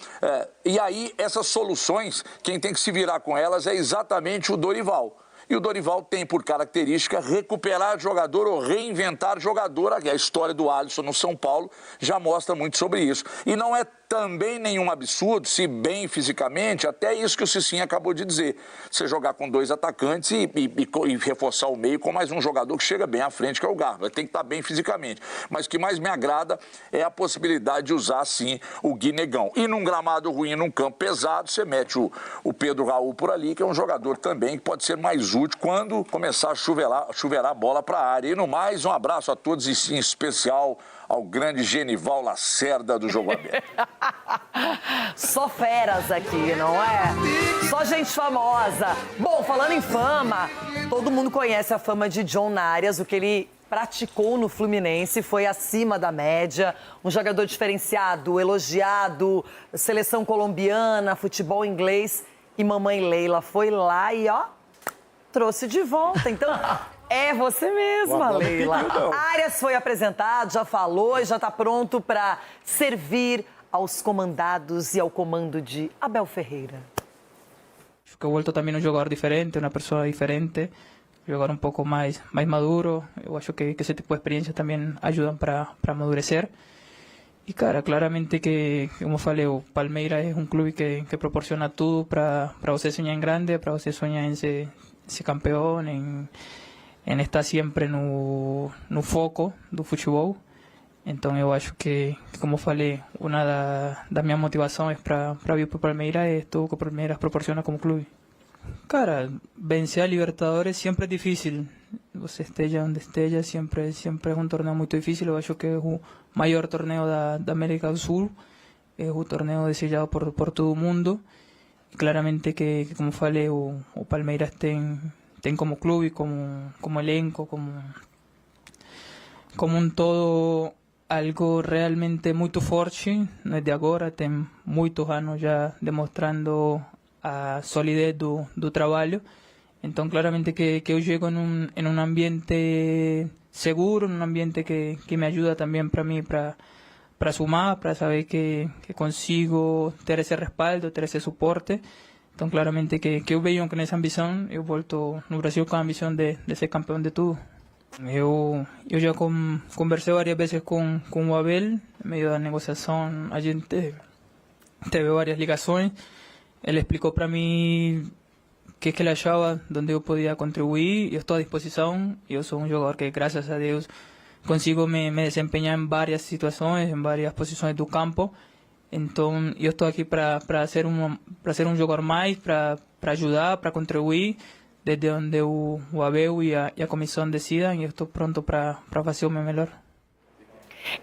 e aí essas soluções, quem tem que se virar com elas é exatamente o Dorival. E o Dorival tem por característica recuperar jogador ou reinventar jogador. A história do Alisson no São Paulo já mostra muito sobre isso. E não é também nenhum absurdo, se bem fisicamente, até isso que o Cicinho acabou de dizer. Você jogar com 2 atacantes e reforçar o meio com mais um jogador que chega bem à frente, que é o Garro. Ele tem que estar bem fisicamente. Mas o que mais me agrada é a possibilidade de usar, sim, o Guinegão. E num gramado ruim, num campo pesado, você mete o Pedro Raul por ali, que é um jogador também que pode ser mais útil quando começar a chuveirar a bola para a área. E no mais, um abraço a todos e em especial ao grande Genival Lacerda do Jogo Aberto.
Só feras aqui, não é? Só gente famosa. Bom, falando em fama, todo mundo conhece a fama de John Arias. O que ele praticou no Fluminense foi acima da média. Um jogador diferenciado, elogiado, seleção colombiana, futebol inglês. E mamãe Leila foi lá e, ó, trouxe de volta. Então, é você mesma, Leila. Arias foi apresentado, já falou e já está pronto para servir aos comandados e ao comando de Abel Ferreira.
Acho que he vuelto também um jogador diferente, uma pessoa diferente, um jogador um pouco mais maduro. Eu acho que esse tipo de experiência também ajudam para amadurecer. E, cara, claramente que, como falei, o Palmeiras é um clube que proporciona tudo para você sonhar em grande, para você sonhar em ser campeão, em estar sempre no foco do futebol. Então eu acho que como falei, uma das minhas motivações para vir para o Palmeiras é tudo que o Palmeiras proporciona como clube. Cara, vencer a Libertadores sempre é difícil. Você esteja onde esteja, sempre é um torneio muito difícil. Eu acho que é o maior torneio da América do Sul. É o torneio desejado por todo o mundo. E claramente que como falei, o Palmeiras tem como clube, como elenco, como um todo, algo realmente muito forte. Não é de agora, tem muitos anos já demonstrando a solidez do trabalho. Então, claramente que eu chego em um ambiente seguro, um ambiente que me ajuda também para mim, para sumar, para saber que consigo ter esse respaldo, ter esse suporte. Então, claramente que eu vejo com essa ambição, eu volto no Brasil com a ambição de ser campeão de tudo. Eu já conversei várias vezes com o Abel, no meio da negociação, a gente teve várias ligações. Ele explicou para mim o que ele achava, onde eu podia contribuir. Eu estou à disposição, eu sou um jogador que, graças a Deus, consigo me desempenhar em várias situações, em várias posições do campo. Então, eu estou aqui para ser um jogador mais, para ajudar, para contribuir, desde onde o Abel e a comissão decidam, e eu estou pronto para fazer o meu melhor.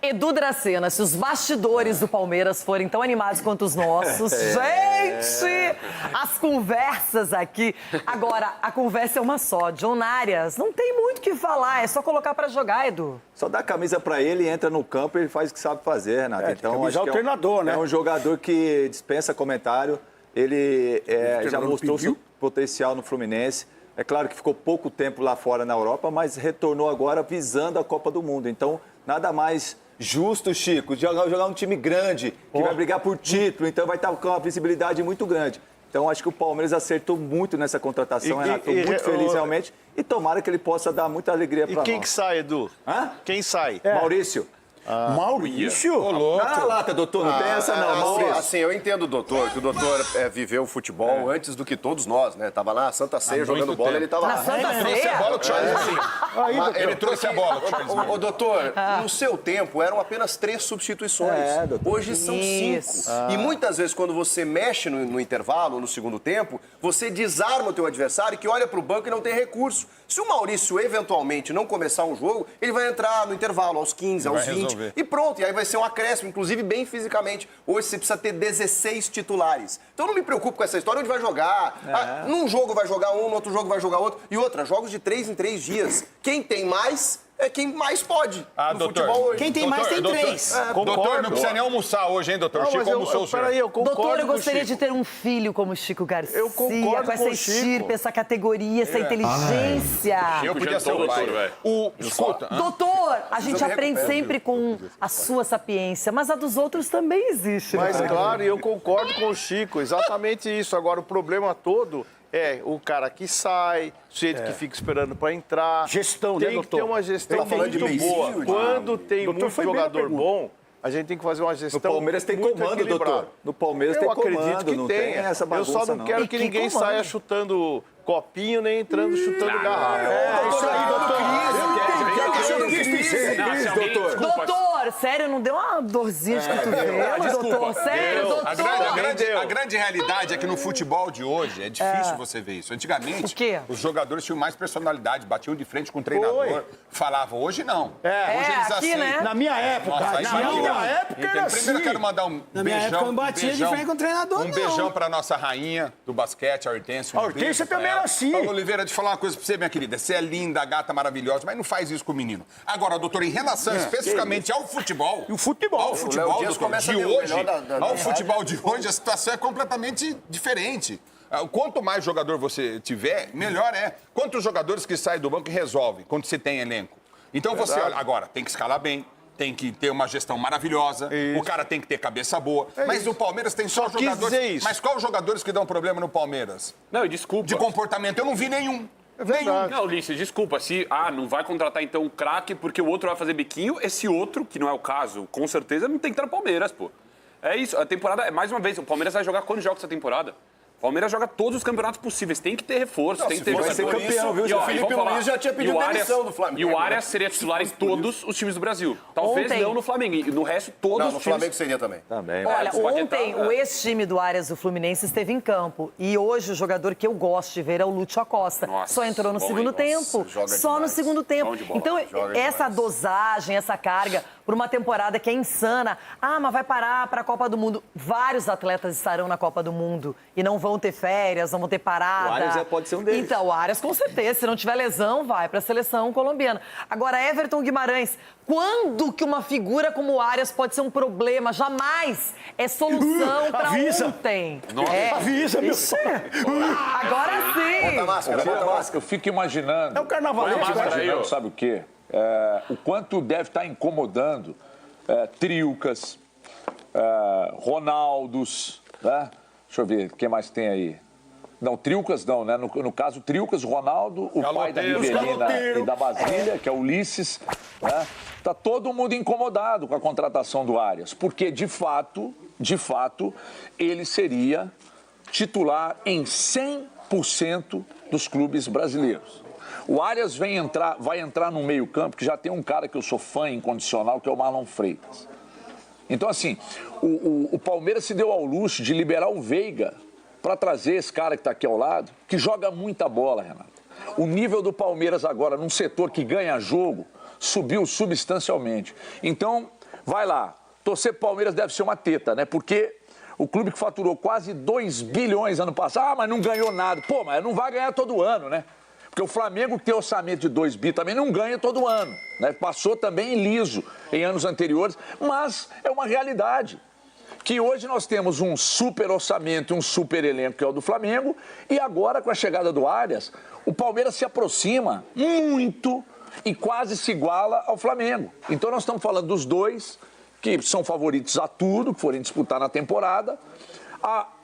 Edu Dracena, se os bastidores do Palmeiras forem tão animados quanto os nossos, gente, as conversas aqui. Agora, a conversa é uma só. John Arias, não tem muito o que falar, é só colocar pra jogar, Edu.
Só dá a camisa pra ele, entra no campo e ele faz o que sabe fazer, Renato. Então,
acho que é o treinador, né?
É um jogador que dispensa comentário. Ele já mostrou seu potencial no Fluminense. É claro que ficou pouco tempo lá fora na Europa, mas retornou agora visando a Copa do Mundo. Então, nada mais justo, Chico, jogar um time grande, que vai brigar por título, então vai estar com uma visibilidade muito grande. Então, acho que o Palmeiras acertou muito nessa contratação, Renato. Estou muito feliz, realmente. E tomara que ele possa dar muita alegria para nós.
E quem que sai, Edu?
Hã?
Quem sai?
Maurício.
Maurício?
Ô, louco. Não, lata, doutor, não tem essa não, Maurício.
Assim, eu entendo o doutor, que o doutor viveu o futebol antes do que todos nós, né? Tava lá na Santa Ceia jogando bola, ele tava lá.
Na Santa Ceia?
A bola, ele trouxe a bola,
Ô, doutor, no seu tempo eram apenas 3 substituições. Hoje são 5. E muitas vezes, quando você mexe no intervalo, no segundo tempo, você desarma o teu adversário que olha pro banco e não tem recurso. Se o Maurício, eventualmente, não começar um jogo, ele vai entrar no intervalo aos 15, aos 20. 20. E pronto, e aí vai ser um acréscimo, inclusive bem fisicamente. Hoje você precisa ter 16 titulares. Então não me preocupo com essa história onde vai jogar. Num jogo vai jogar um, no outro jogo vai jogar outro. E outra, jogos de 3 em 3 dias. Quem tem mais é quem mais pode no futebol hoje.
Quem tem mais tem 3.
Doutor, não precisa nem almoçar hoje, hein, doutor? Chico almoçou o senhor.
Peraí, eu concordo.
Doutor, eu
com o
gostaria
Chico.
de ter um filho como o Chico Garcia.
Eu concordo
com essa
com o Chico.
estirpe, essa categoria, essa inteligência.
Eu podia ser o pai. Escuta.
Doutor, a gente aprende sempre com a sua sapiência, mas a dos outros também existe.
Mas
né?
claro, e eu concordo com o Chico, exatamente isso. Agora, o problema todo é o cara que sai, o sujeito que fica esperando para entrar.
Gestão,
tem
né,
que ter uma gestão
falando
muito
de
boa.
Messi,
Quando tem
doutor
muito
foi bem na
jogador
pergunta.
bom, a gente tem que fazer uma gestão
No Palmeiras tem
muito
comando,
equilibrada.
doutor. No Palmeiras
eu
tem
acredito
comando,
que
não
tenha.
tem essa bagunça,
Eu só não quero
E
que
que
ninguém
comando?
saia chutando copinho, nem entrando chutando garrafa.
É isso aí, doutor.
Doutor, sério, não deu uma dorzinha de cotovelo, doutor? Sério, doutor?
A grande realidade é que no futebol de hoje é difícil você ver isso. Antigamente,
O quê?
os jogadores tinham mais personalidade, batiam de frente com o treinador, falavam. Hoje não. Hoje eles
aqui,
aceitam.
né?
Na minha época.
Nossa,
na
imagina.
minha época era assim.
Primeiro eu quero mandar um
Na minha
beijão.
época eu não batia de frente com o treinador,
Um
não.
beijão pra nossa rainha do basquete, a Hortência.
A Hortência também era assim.
Paulo Oliveira, deixa eu falar uma coisa pra você, minha querida. Você é linda, gata, maravilhosa, mas não faz isso com o menino. Agora, doutor, em relação especificamente ao futebol...
E o futebol.
Ao futebol,
Léo Dias
doutor,
começa
de
a ver o
hoje,
melhor da
ao futebol de hoje, a situação é completamente diferente. Quanto mais jogador você tiver, melhor é. Quantos jogadores que saem do banco e resolvem quando se tem elenco? Então você, olha, agora, tem que escalar bem, tem que ter uma gestão maravilhosa, o cara tem que ter cabeça boa. Mas no Palmeiras tem só
quis
jogadores...
dizer isso.
Mas quais os jogadores que dão problema no Palmeiras?
Não, e desculpa.
De comportamento, eu não vi nenhum.
verdade.
Não, Ulisses, desculpa. Se não vai contratar então um craque porque o outro vai fazer biquinho, esse outro, que não é o caso, com certeza não tem que estar no Palmeiras, pô. É isso. A temporada, mais uma vez, o Palmeiras vai jogar quantos jogos essa temporada? O Palmeiras joga todos os campeonatos possíveis. Tem que ter reforço, tem que ter
vai ser
jogador.
campeão, viu? O Felipe Luiz já tinha pedido demissão do Flamengo.
E o Arias seria titular em todos os times do Brasil. Talvez
Ontem-
não no Flamengo. E no resto, todos
Não,
os
no
times.
Flamengo seria também.
Olha,
o Paquetá,
ontem o ex-time do Arias do Fluminense esteve em campo. E hoje o jogador que eu gosto de ver é o Lúcio Acosta.
Nossa,
Só entrou no
bom,
segundo
hein?
tempo.
Nossa, joga
Só no
demais.
segundo tempo.
Bom de bola.
Então,
Joga
essa
demais.
dosagem, essa carga, por uma temporada que é insana. Mas vai parar para a Copa do Mundo. Vários atletas estarão na Copa do Mundo e não vão ter férias, não vão ter parada.
O Arias pode ser um deles.
Então, o Arias, com certeza. Se não tiver lesão, vai para a seleção colombiana. Agora, Everton Guimarães, quando que uma figura como o Arias pode ser um problema? Jamais é solução para
avisa.
ontem.
Avisa, meu.
Ixi, agora sim.
Bota a máscara, bota a máscara.
Eu fico imaginando.
É o carnavalesco,
Fico
né?
imaginando, sabe o quê? O quanto deve estar incomodando Triucas, Ronaldos, né? Deixa eu ver, quem mais tem aí? Não, Triucas não, né? No caso, Triucas, Ronaldo, o pai da Rivelina e da Basília, que é o Ulisses, né? Tá todo mundo incomodado com a contratação do Arias, porque, de fato, ele seria titular em 100% dos clubes brasileiros. O Arias vai entrar no meio-campo que já tem um cara que eu sou fã incondicional, que é o Marlon Freitas. Então, assim, o Palmeiras se deu ao luxo de liberar o Veiga para trazer esse cara que está aqui ao lado, que joga muita bola, Renato. O nível do Palmeiras agora, num setor que ganha jogo, subiu substancialmente. Então, vai lá. Torcer pro Palmeiras deve ser uma teta, né? Porque o clube que faturou quase 2 bilhões ano passado, mas não ganhou nada. Pô, mas não vai ganhar todo ano, né? Porque o Flamengo, que tem orçamento de 2 bi, também não ganha todo ano, né? Passou também liso em anos anteriores, mas é uma realidade. Que hoje nós temos um super orçamento e um super elenco, que é o do Flamengo, e agora, com a chegada do Arias, o Palmeiras se aproxima muito e quase se iguala ao Flamengo. Então nós estamos falando dos dois, que são favoritos a tudo, que forem disputar na temporada.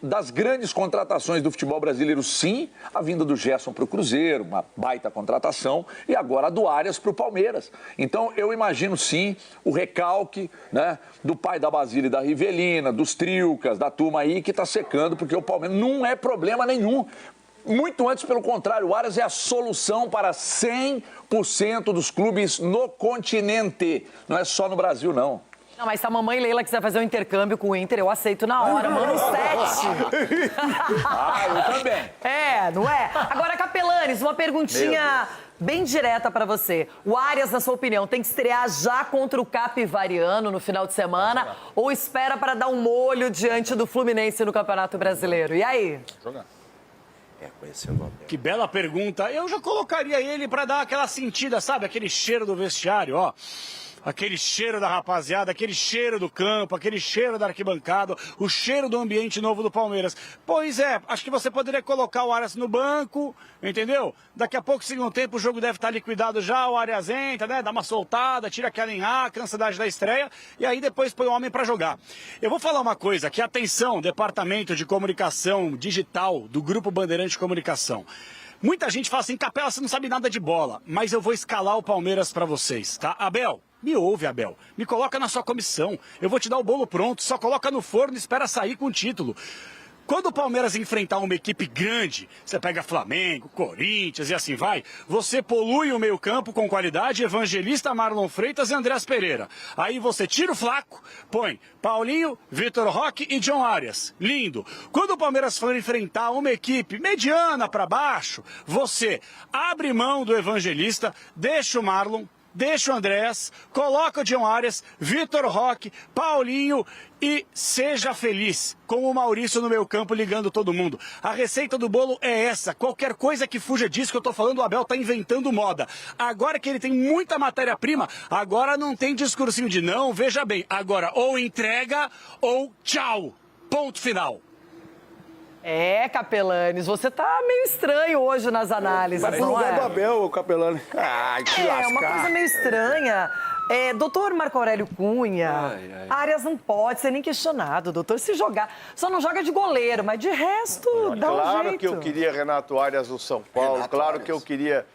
Das grandes contratações do futebol brasileiro, sim, a vinda do Gerson para o Cruzeiro, uma baita contratação, e agora a do Arias para o Palmeiras. Então, eu imagino, sim, o recalque, né, do pai da Basília e da Rivelina, dos Triucas, da turma aí que está secando, porque o Palmeiras não é problema nenhum. Muito antes, pelo contrário, o Arias é a solução para 100% dos clubes no continente. Não é só no Brasil, não.
Não, mas se a mamãe Leila quiser fazer um intercâmbio com o Inter, eu aceito na hora. Manda 7.
Eu também.
Não é? Agora, Capelanes, uma perguntinha bem direta pra você. O Arias, na sua opinião, tem que estrear já contra o Capivariano no final de semana ou espera para dar um molho diante do Fluminense no Campeonato Brasileiro? E aí?
Jogar.
Conhecendo o Abel. Que bela pergunta. Eu já colocaria ele pra dar aquela sentida, sabe? Aquele cheiro do vestiário, ó. Aquele cheiro da rapaziada, aquele cheiro do campo, aquele cheiro da arquibancada, o cheiro do ambiente novo do Palmeiras. Pois é, acho que você poderia colocar o Arias no banco, entendeu? Daqui a pouco, segundo tempo, o jogo deve estar liquidado já, o Arias entra, né? Dá uma soltada, tira aquela enraca, ansiedade da estreia, e aí depois põe o homem pra jogar. Eu vou falar uma coisa, que atenção, Departamento de Comunicação Digital do Grupo Bandeirante de Comunicação. Muita gente fala assim, Capela, você não sabe nada de bola, mas eu vou escalar o Palmeiras pra vocês, tá? Abel, me ouve, Abel. Me coloca na sua comissão. Eu vou te dar o bolo pronto, só coloca no forno e espera sair com o título. Quando o Palmeiras enfrentar uma equipe grande, você pega Flamengo, Corinthians e assim vai, você polui o meio-campo com qualidade, Evangelista, Marlon Freitas e Andreas Pereira. Aí você tira o Flaco, põe Paulinho, Vitor Roque e John Arias. Lindo. Quando o Palmeiras for enfrentar uma equipe mediana para baixo, você abre mão do Evangelista, deixa o Marlon, deixa o Andrés, coloca o John Arias, Vitor Roque, Paulinho e seja feliz com o Maurício no meio campo ligando todo mundo. A receita do bolo é essa. Qualquer coisa que fuja disso que eu tô falando, o Abel tá inventando moda. Agora que ele tem muita matéria-prima, agora não tem discursinho de não, veja bem. Agora ou entrega ou tchau. Ponto final.
É, Capelanes, você tá meio estranho hoje nas análises,
Vai pro
não
lugar
é?
do Abel, o Capelani. Ai, que lascar.
É, uma coisa meio estranha. Doutor Marco Aurélio Cunha, Arias não pode ser nem questionado, doutor. Se jogar, só não joga de goleiro, mas de resto, dá um jeito.
Claro que eu queria Renato Arias do São Paulo, claro que eu queria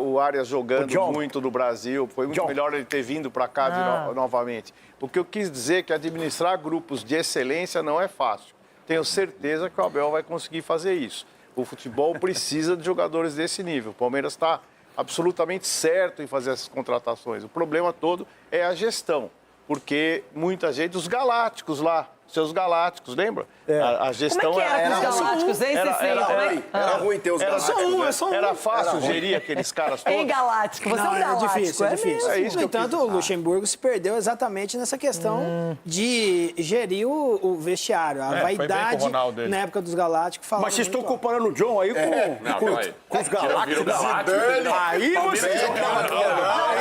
o Arias jogando muito no Brasil. Foi muito melhor ele ter vindo para cá novamente. O que eu quis dizer é que administrar grupos de excelência não é fácil. Tenho certeza que o Abel vai conseguir fazer isso. O futebol precisa de jogadores desse nível. O Palmeiras está absolutamente certo em fazer essas contratações. O problema todo é a gestão, porque muita gente, os galácticos lá, seus galácticos, lembra? A gestão
Como é que era com os galácticos, hein, Cecília?
Era ruim ter os galácticos.
Era fácil gerir aqueles caras todos.
Em galáctico, você é um
Não,
galáctico.
difícil, é difícil.
É isso
No
que eu
entanto, o Luxemburgo se perdeu exatamente nessa questão de gerir o vestiário. A
foi bem com o
vaidade,
Ronaldo,
na época dos Galácticos, falava
Mas vocês estão
muito
comparando o John aí com os Galácticos. Aí vocês...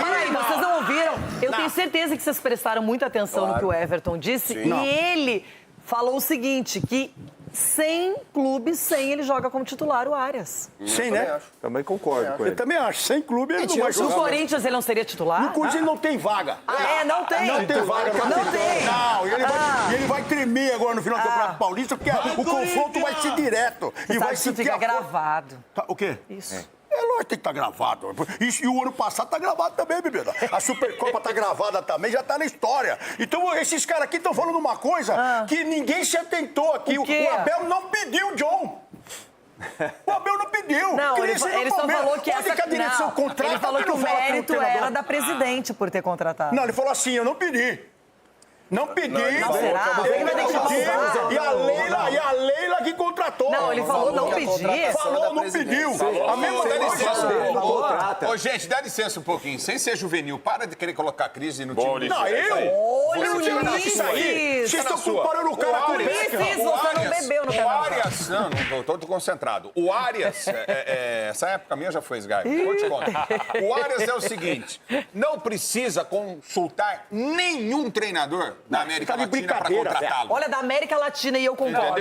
Peraí, vocês não ouviram? Eu tenho certeza que vocês prestaram muita atenção no que o Everton disse.
Sim.
E ele falou o seguinte, que 100 clubes, 100 ele joga como titular o Arias.
Sem, né?
Também concordo com
Eu
ele.
também acho. Sem clube ele não vai
No
jogar.
Corinthians ele não seria titular?
No Corinthians ele não tem vaga.
Não tem?
Não tem vaga.
Não tem.
Não, e ele vai tremer agora no final do Campeonato Paulista, porque o confronto vai ser direto.
Você
E vai
sabe que isso
sentir
fica
a...
gravado.
O quê?
Isso.
É lógico que tem que estar gravado. Isso, e o ano passado tá gravado também, bebida. A Supercopa tá gravada também, já tá na história. Então, esses caras aqui estão falando uma coisa que ninguém se atentou aqui. O Abel não pediu o John. O Abel não pediu.
Não, ele só falou que
Onde que a direção contrata?
ele falou que o mérito era da presidente por ter contratado.
Não, ele falou assim, eu não pedi. Não pedi.
Não, será?
E a Leila que contratou.
Não, ele falou não pedir.
Falou, não pediu. A mesma coisa.
Ô, gente, dá licença um pouquinho. Sem ser juvenil, para de querer colocar crise no time.
Não, eu não tive nada disso aí. Vocês estão comparando o cara com o Beckham.
Você não bebeu no canal.
O Arias, não tô concentrado. O Arias, essa época minha já foi, Sky. Vou te contar. O Arias é o seguinte, não precisa consultar nenhum treinador da América Latina para contratá-lo.
Olha, da América Latina e eu concordo.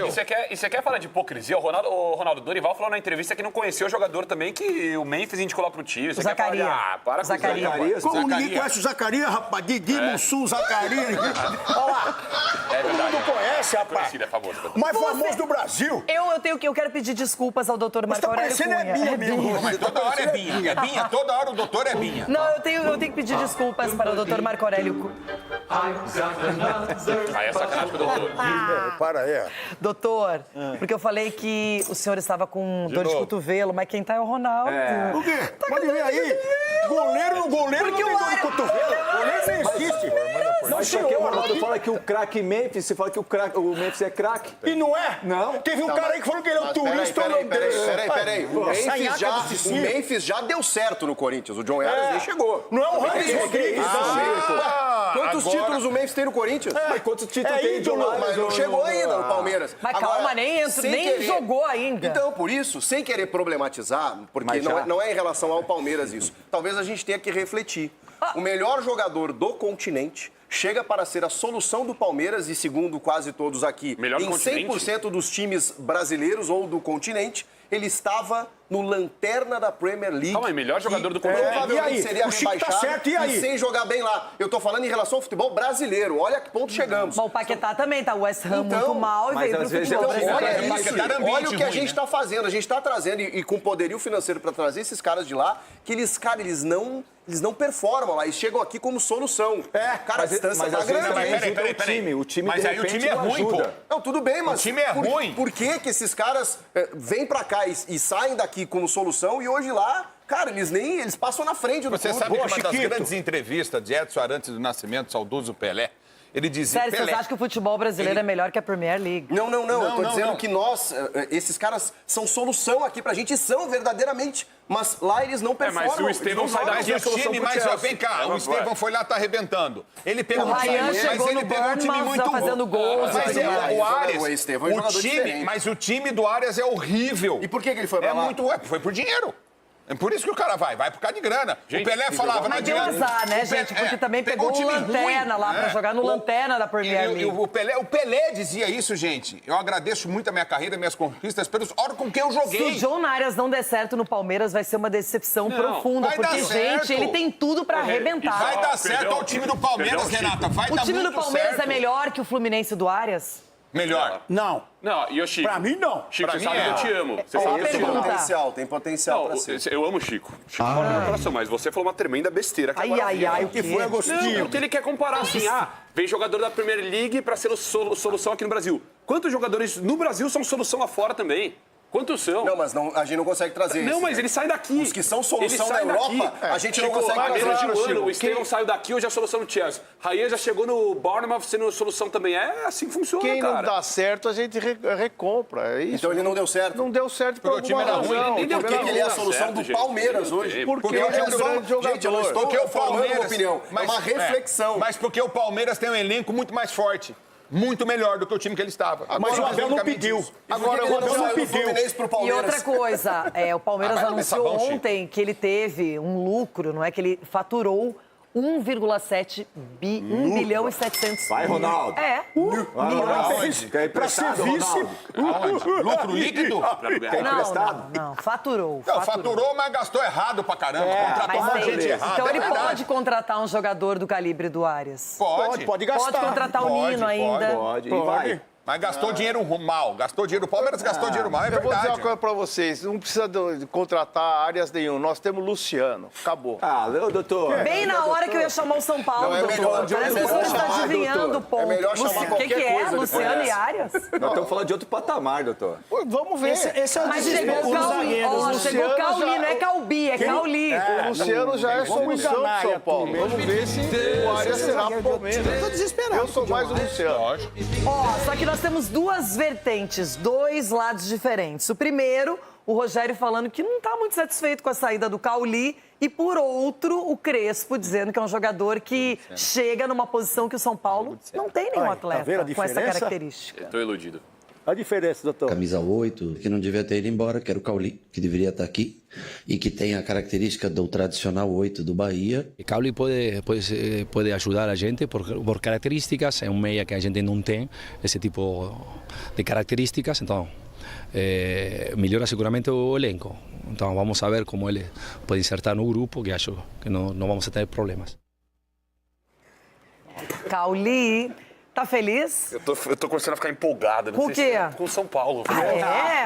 E você quer falar de hipocrisia? O Ronaldo Dorival falou na entrevista que não conhecia o jogador também, que o Memphis indicou pro time. Você
Zacarias.
quer falar para com
Zacarias.
Como ninguém conhece o Zacarias, rapaz? Didi, Mussum, Zacarias. Olha lá.
É verdade.
Todo mundo conhece, rapaz.
É famoso.
O mais famoso do Brasil.
Eu quero pedir desculpas ao doutor Marco Aurélio Cunha.
Tá parecendo Binha.
Mas toda hora é Binha. É Binha, toda hora o doutor é Binha.
Não, eu tenho que pedir desculpas para o doutor Marco Aurélio Cunha.
Aí é sacanagem pro doutor.
Para aí.
Doutor, porque eu falei que o senhor estava com dor de cotovelo, mas quem tá é o Ronaldo.
O quê? Pode ver aí. Goleiro não tem dor de cotovelo. Goleiro não existe.
Mas porque o Ronaldo fala que o craque Memphis, você fala que o Memphis é craque.
E não é?
Não.
Teve um cara aí que falou que ele é o turista holandês.
Peraí. O Memphis já deu certo no Corinthians. O John Arias nem chegou.
Não é o Rames Rodrigues.
Quantos títulos o Memphis tem no Corinthians?
Mas quantos títulos tem o John Arias?
Mas não chegou ainda no Palmeiras.
Mas calma, nem jogou ainda.
Então, por isso, sem querer problematizar, porque não é em relação ao Palmeiras isso, talvez a gente tenha que refletir. O melhor jogador do continente chega para ser a solução do Palmeiras e, segundo quase todos aqui, em 100% dos times brasileiros ou do continente, ele estava no lanterna da Premier League.
Calma aí, melhor jogador do continente.
Provavelmente seria
o Chico
rebaixado
tá certo, e aí?
sem jogar bem lá. Eu tô falando em relação ao futebol brasileiro. Olha a que ponto chegamos.
Mas o Paquetá também tá o West Ham muito mal e veio pro futebol brasileiro.
Olha o que a gente está fazendo. A gente está trazendo, e com poderio financeiro para trazer esses caras de lá, que eles não performam lá. Eles chegam aqui como solução. Cara, a distância tá grande.
O time
mas aí o time é ruim, pô.
Não, tudo bem, mas...
O time é ruim.
Por que esses caras vêm pra cá e saem daqui como solução e hoje lá, cara, eles passam na frente do
Você sabe que uma das grandes entrevistas de Edson Arantes do Nascimento, saudoso Pelé, ele dizia...
Sério, vocês acham que o futebol brasileiro é melhor que a Premier League?
Não. Eu tô dizendo que nós, esses caras são solução aqui pra gente, e são verdadeiramente, mas lá eles não performam.
Mas o Estevão sai daqui,
Mas o time, vem cá, o Estevão foi lá, tá arrebentando. Ele pegou
o Ryan chegou no Bournemouth, tá fazendo gols.
O Arias, mas o time do Arias é horrível.
E por que ele foi pra lá?
Foi por dinheiro. É por isso que o cara vai por causa de grana.
Gente,
o Pelé falava...
Mas deu azar, né, gente? Porque também pegou o Lanterna lá pra jogar no Lanterna da Premier League.
O Pelé dizia isso, gente. Eu agradeço muito a minha carreira, minhas conquistas, pelos órgãos com quem eu joguei.
Se o John Arias não der certo no Palmeiras, vai ser uma decepção profunda. Porque, gente, ele tem tudo pra arrebentar.
Vai dar certo ao time do Palmeiras, Renata. Vai dar muito certo.
O time do Palmeiras é melhor que o Fluminense do Arias?
Melhor.
Não.
E o Chico?
Pra mim, não.
Chico, você sabe que eu te amo. Você
sabe que tem potencial pra ser.
Eu amo o Chico. Chico mora no meu coração, mas você falou uma tremenda besteira.
O
que foi, Agostinho?
Porque ele quer comparar assim, vem jogador da Premier League pra ser solução aqui no Brasil. Quantos jogadores no Brasil são solução lá fora também? Quantos são?
Não, mas a gente não consegue trazer isso.
Não, mas eles saem daqui.
Os que são solução na Europa, a gente não consegue trazer.
Menos de um ano, o Estevão saiu daqui, hoje é a solução no Chelsea. Ryan já chegou no Bournemouth sendo solução também. É assim que funciona,
Quem
cara.
não dá certo, a gente recompra. É isso.
Então ele não deu certo?
Não deu certo por
time era ruim. Por que ele é a solução do Palmeiras hoje? Porque ele é um grande jogador. Gente, eu não estou formando uma opinião. É uma reflexão.
Mas porque o Palmeiras tem um elenco muito mais forte. Muito melhor do que o time que ele estava.
Mas o Abel não pediu.
Agora o Abel não pediu.
E outra coisa, o Palmeiras anunciou ontem que ele teve um lucro, não é? Que ele faturou 1,7 bi, 1 bilhão e 700
Vai, Ronaldo.
milhões.
Pra ser vice.
Lucro líquido?
Não, faturou.
Faturou, mas gastou errado pra caramba. Contratou uma gente errada.
Então ele pode contratar um jogador do calibre do Arias.
Pode gastar.
Pode contratar o Nino ainda.
Pode.
Mas gastou dinheiro mal. O Palmeiras gastou dinheiro mal, é verdade.
Eu vou dizer uma coisa pra vocês. Não precisa de contratar áreas nenhum. Nós temos Luciano. Acabou.
Doutor.
Bem na hora que eu ia chamar o São Paulo, doutor. Parece que você está adivinhando o ponto.
É melhor chamar qualquer coisa.
Luciano e Arias?
Nós estamos falando de outro patamar, doutor.
Vamos ver.
Esse é o
Mas chegou o Cauli. Chegou Cauli, não é Calbi, é Cauli.
O Luciano já é solução do São Paulo. Vamos ver se o Arias será pro Palmeiras.
Eu tô desesperado.
Eu sou mais o Luciano.
Só que nós temos duas vertentes, dois lados diferentes. O primeiro, o Rogério falando que não está muito satisfeito com a saída do Cauli, e por outro, o Crespo dizendo que é um jogador que chega numa posição que o São Paulo não tem nenhum atleta com essa característica.
Estou iludido.
A diferença, doutor?
Camisa 8, que não devia ter ido embora, que era o Cauli, que deveria estar aqui e que tem a característica do tradicional 8 do Bahia.
O Cauli pode ajudar a gente por características, é um meia que a gente não tem esse tipo de características, então melhora seguramente o elenco. Então vamos ver como ele pode insertar no grupo, que acho que não vamos ter problemas.
Cauli... Tá feliz?
Eu tô começando a ficar empolgado.
Por quê?
Com o São Paulo.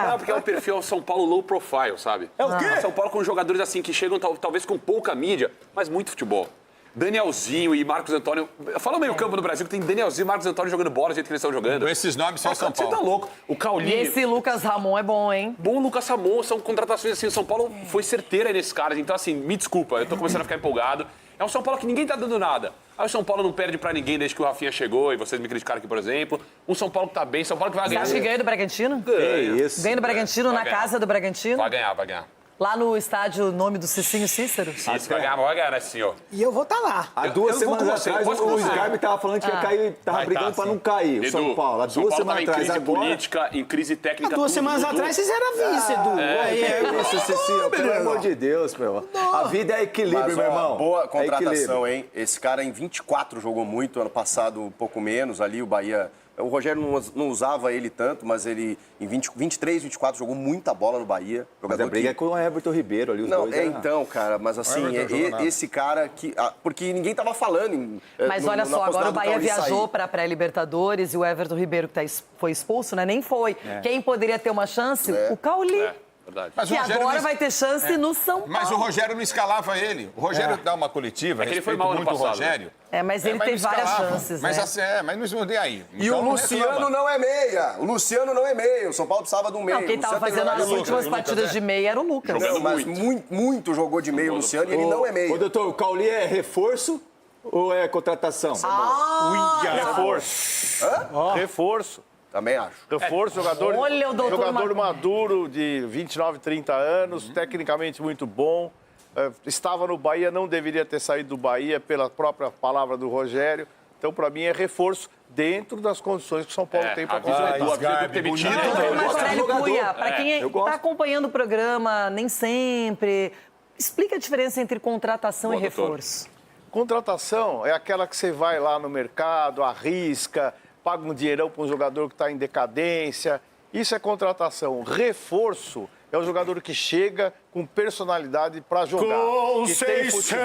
Não,
porque é um perfil São Paulo low profile, sabe?
É o quê?
São Paulo com jogadores assim que chegam talvez com pouca mídia, mas muito futebol. Danielzinho e Marcos Antônio. Fala meio campo no Brasil que tem Danielzinho e Marcos Antônio jogando bola do jeito que eles estão jogando.
Esses nomes são São Paulo.
Você tá louco. O Cauli...
E esse Lucas Ramon é bom, hein?
Bom Lucas Ramon, são contratações assim. O São Paulo foi certeira nesses caras. Então, assim, me desculpa, eu tô começando a ficar empolgado. É um São Paulo que ninguém tá dando nada. Aí o São Paulo não perde pra ninguém desde que o Rafinha chegou, e vocês me criticaram aqui, por exemplo. Um São Paulo que tá bem, São Paulo que vai
Você
ganhar.
acha que ganha do Bragantino?
Ganha.
Ganha do Bragantino
Vai
na
ganhar.
casa do Bragantino?
Vai ganhar, vai ganhar.
Lá no estádio, nome do Cicinho Cícero?
Isso, vai ganhar, né, senhor?
E eu vou estar lá.
Há 2 semanas atrás, o Scarpe tava falando que ia cair, tava
Vai
brigando
tá,
pra
sim.
não cair, o São
Edu,
Paulo. Há
São
2
Paulo tava
semanas
em
atrás,
crise
agora...
política, em crise técnica.
Há 2 semanas atrás vocês eram vice, Edu.
Isso, Cicinho, pelo amor de Deus, meu. A vida é equilíbrio,
Mas,
meu
ó,
irmão.
boa
É
contratação,
equilíbrio.
hein? Esse cara em 24 jogou muito, ano passado um pouco menos ali, o Bahia... O Rogério não usava ele tanto, mas ele em 23, 24 jogou muita bola no Bahia.
Mas a briga é com o Everton Ribeiro ali, os
Não,
dois.
então, cara, mas assim, esse cara que... Porque ninguém tava falando
Mas olha só, agora o Bahia viajou para a pré-Libertadores e o Everton Ribeiro, que foi expulso, né? Nem foi. Quem poderia ter uma chance? O Cauli.
Verdade.
Que agora vai ter chance no São Paulo.
Mas o Rogério não escalava ele. O Rogério dá uma coletiva,
É que ele foi mal ano
muito o
passado,
Rogério.
Mas ele tem
não
várias
escalava.
chances,
mas,
né?
mas não dei aí.
E
Então
o
não
Luciano
reclama.
não é meia. O Luciano não é meia. O São Paulo precisava de um meia.
Não, quem estava fazendo as últimas partidas de meia era o Lucas.
Não, mas muito jogou de meia o Luciano e ele não é meia.
Ô, doutor, o Cauli é reforço ou é contratação?
Reforço. Reforço.
Também acho.
Reforço, jogador,
Olha o doutor
jogador maduro de 29, 30 anos, tecnicamente muito bom. Estava no Bahia, não deveria ter saído do Bahia pela própria palavra do Rogério. Então, para mim, é reforço dentro das condições que o São Paulo tem para completar.
Mas, Aurélio Cunha, para quem está acompanhando o programa, nem sempre, explica a diferença entre contratação e reforço.
Contratação é aquela que você vai lá no mercado, arrisca, paga um dinheirão para um jogador que está em decadência. Isso é contratação. Reforço é o jogador que chega com personalidade para jogar. Que tem futebol.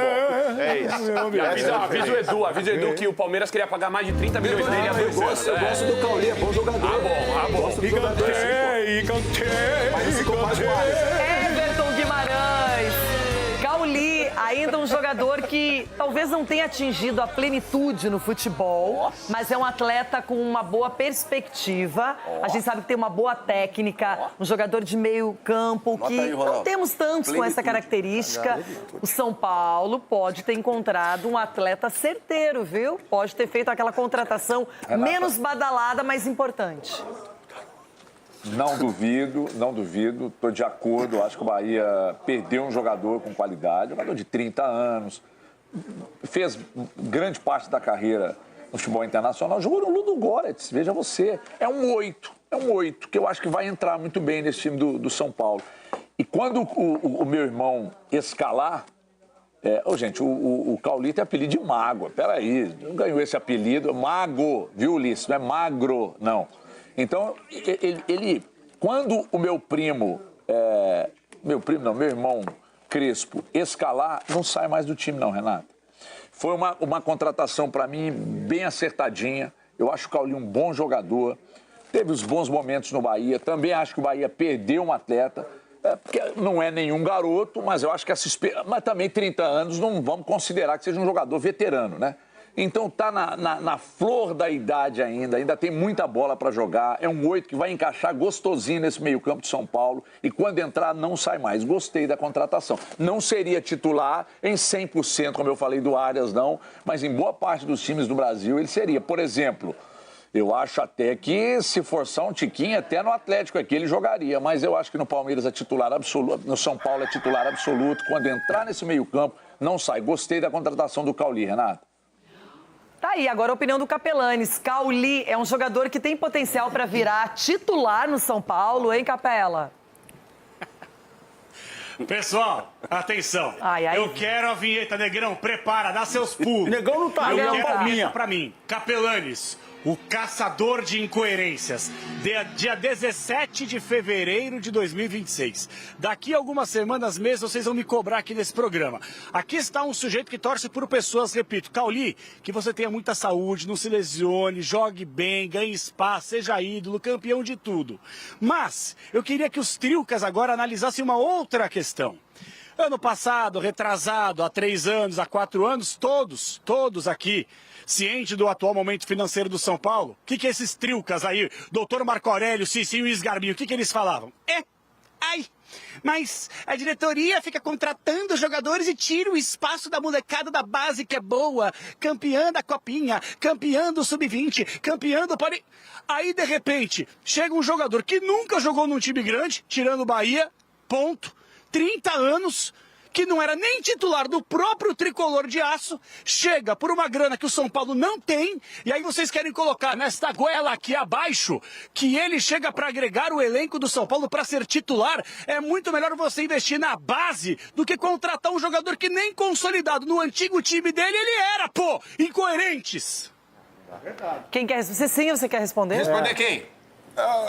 É isso.
Avisa o Edu que o Palmeiras queria pagar mais de 30 milhões dele há 2 anos.
Eu gosto do Cauli, é bom jogador.
Bom.
Gosto do jogador. Mas ficou mais
Everton Guimarães. Cauli, ainda um jogador que talvez não tenha atingido a plenitude no futebol, mas é um atleta com uma boa perspectiva. A gente sabe que tem uma boa técnica, um jogador de meio campo que não temos tantos com essa característica. O São Paulo pode ter encontrado um atleta certeiro, viu? Pode ter feito aquela contratação menos badalada, mas importante.
Não duvido, estou de acordo. Acho que o Bahia perdeu um jogador com qualidade, jogador de 30 anos, fez grande parte da carreira no futebol internacional, jogou no Ludogorets, veja você. É um 8, que eu acho que vai entrar muito bem nesse time do São Paulo. E quando o meu irmão escalar, gente, o Cauli tem apelido de Mago, peraí, não ganhou esse apelido, Mago, viu, Ulisses? Não é Magro, não. Então, quando o meu irmão Crespo escalar, não sai mais do time não, Renato. Foi uma contratação para mim bem acertadinha. Eu acho o Cauli um bom jogador. Teve os bons momentos no Bahia. Também acho que o Bahia perdeu um atleta. Porque não é nenhum garoto, mas eu acho que mas também 30 anos não vamos considerar que seja um jogador veterano, né? Então tá na flor da idade ainda tem muita bola para jogar. É um 8 que vai encaixar gostosinho nesse meio-campo de São Paulo e quando entrar não sai mais. Gostei da contratação. Não seria titular em 100%, como eu falei do Arias, não, mas em boa parte dos times do Brasil ele seria. Por exemplo, eu acho até que se forçar um tiquinho, até no Atlético aqui ele jogaria, mas eu acho que no Palmeiras é titular absoluto, no São Paulo é titular absoluto. Quando entrar nesse meio-campo, não sai. Gostei da contratação do Cauli, Renato.
Tá aí, agora a opinião do Capelanes. Cauli é um jogador que tem potencial para virar titular no São Paulo, hein, Capela?
Pessoal, atenção. Eu quero a vinheta, Negrão. Prepara, dá seus pulos.
Negão não tá,
eu
Negão,
quero
palminha.
essa pra mim. Capelanes, o caçador de incoerências. Dia 17 de fevereiro de 2026. Daqui a algumas semanas mesmo, vocês vão me cobrar aqui nesse programa. Aqui está um sujeito que torce por pessoas, repito, Cauli, que você tenha muita saúde, não se lesione, jogue bem, ganhe espaço, seja ídolo, campeão de tudo. Mas eu queria que os Trilcas agora analisassem uma outra questão. Ano passado, retrasado, há 3 anos, há 4 anos, todos aqui, ciente do atual momento financeiro do São Paulo, o que esses Trilcas aí, doutor Marco Aurélio, Cicinho e Sgarbinho, o que eles falavam? Mas a diretoria fica contratando jogadores e tira o espaço da molecada da base que é boa, campeã da Copinha, campeã do Sub-20, campeã do Poli... Aí, de repente, chega um jogador que nunca jogou num time grande, tirando o Bahia, ponto, 30 anos... que não era nem titular do próprio tricolor de aço, chega por uma grana que o São Paulo não tem, e aí vocês querem colocar nesta goela aqui abaixo, que ele chega para agregar o elenco do São Paulo para ser titular. É muito melhor você investir na base do que contratar um jogador que nem consolidado no antigo time dele ele era, pô! Incoerentes!
Quem quer? Você quer responder?
Responder quem?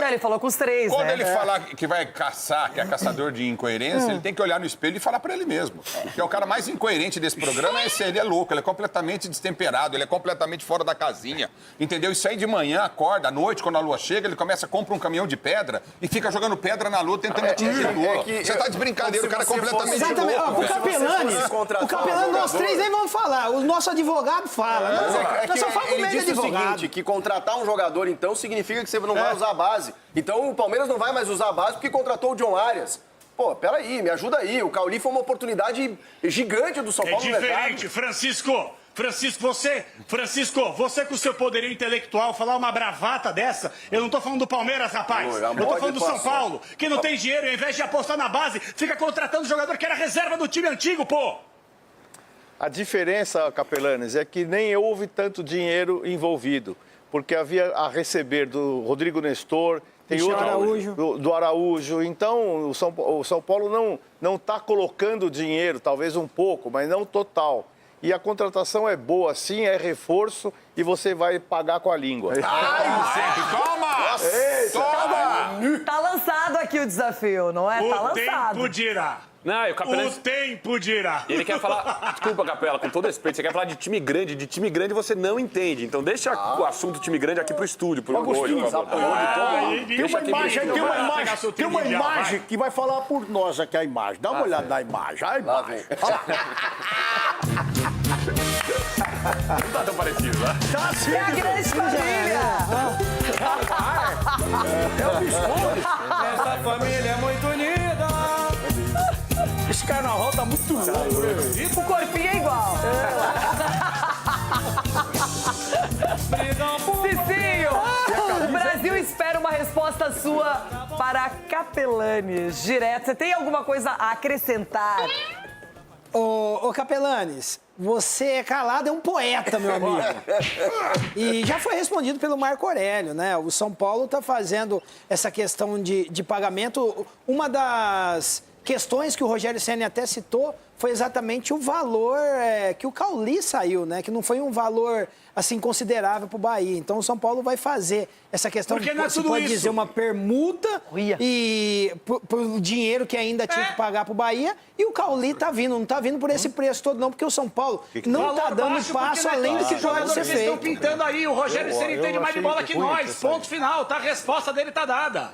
Ele falou com os três,
Quando
né?
ele falar que vai caçar, que é caçador de incoerência, ele tem que olhar no espelho e falar pra ele mesmo. Que é o cara mais incoerente desse programa, ele é louco, ele é completamente destemperado, ele é completamente fora da casinha, entendeu? Isso aí de manhã, acorda, à noite, quando a lua chega, ele compra um caminhão de pedra e fica jogando pedra na lua, tentando atingir a lua. Você tá de brincadeira, o cara é completamente
Exatamente.
louco.
O Capelani, nós três nem vamos falar, o nosso advogado fala. Nós só falamos
Ele
meio de
disse o
advogado.
seguinte, que contratar um jogador, então, significa que você não vai usar a base. Então, o Palmeiras não vai mais usar a base porque contratou o John Arias. Pô, peraí, me ajuda aí. O Cauli foi uma oportunidade gigante do São Paulo no mercado.
É diferente, Francisco, você com o seu poderio intelectual falar uma bravata dessa, eu não tô falando do Palmeiras, rapaz. Eu tô falando do São Paulo, que não tem dinheiro e ao invés de apostar na base, fica contratando jogador que era reserva do time antigo, pô.
A diferença, Capelanes, é que nem houve tanto dinheiro envolvido, porque havia a receber do Rodrigo Nestor, tem outro do Araújo. Então, o São Paulo não está colocando dinheiro, talvez um pouco, mas não total. E a contratação é boa, sim, é reforço e você vai pagar com a língua.
Tá lançado aqui o desafio, não é? Tá lançado.
Tempo dirá.
Não,
O tempo dirá.
Ele quer falar... Desculpa, Capela, com todo respeito, você quer falar de time grande. De time grande você não entende. Então deixa o assunto time grande aqui pro estúdio, pro
Agostinho,
olho, por favor.
Tem uma imagem que vai falar por nós aqui, a imagem. Dá uma olhada na imagem. A imagem. Olha lá.
Não tá tão parecido, né?
Tá sim.
É a grande família.
É o Visconde.
Essa família é muito unida.
Esse carnaval tá muito louco.
O corpinho é igual. Cicinho, o Brasil espera uma resposta sua para Capelanes. Direto, você tem alguma coisa a acrescentar?
Ô Capelanes, você é calado, é um poeta, meu amigo. E já foi respondido pelo Marco Aurélio, né? O São Paulo está fazendo essa questão de pagamento. Uma das questões que o Rogério Ceni até citou foi exatamente o valor que o Cauli saiu, né? Que não foi um valor, assim, considerável para o Bahia. Então, o São Paulo vai fazer essa questão,
porque não é
se
tudo
pode
isso.
dizer, uma permuta e por dinheiro que ainda tinha que pagar para o Bahia. E o Cauli tá vindo, não tá vindo por esse preço todo, não, porque o São Paulo não tá dando passo além do que pode ser feito.
Estão pintando aí, o Rogério Ceni entende mais de bola que nós. Ponto final, tá? A resposta dele tá dada.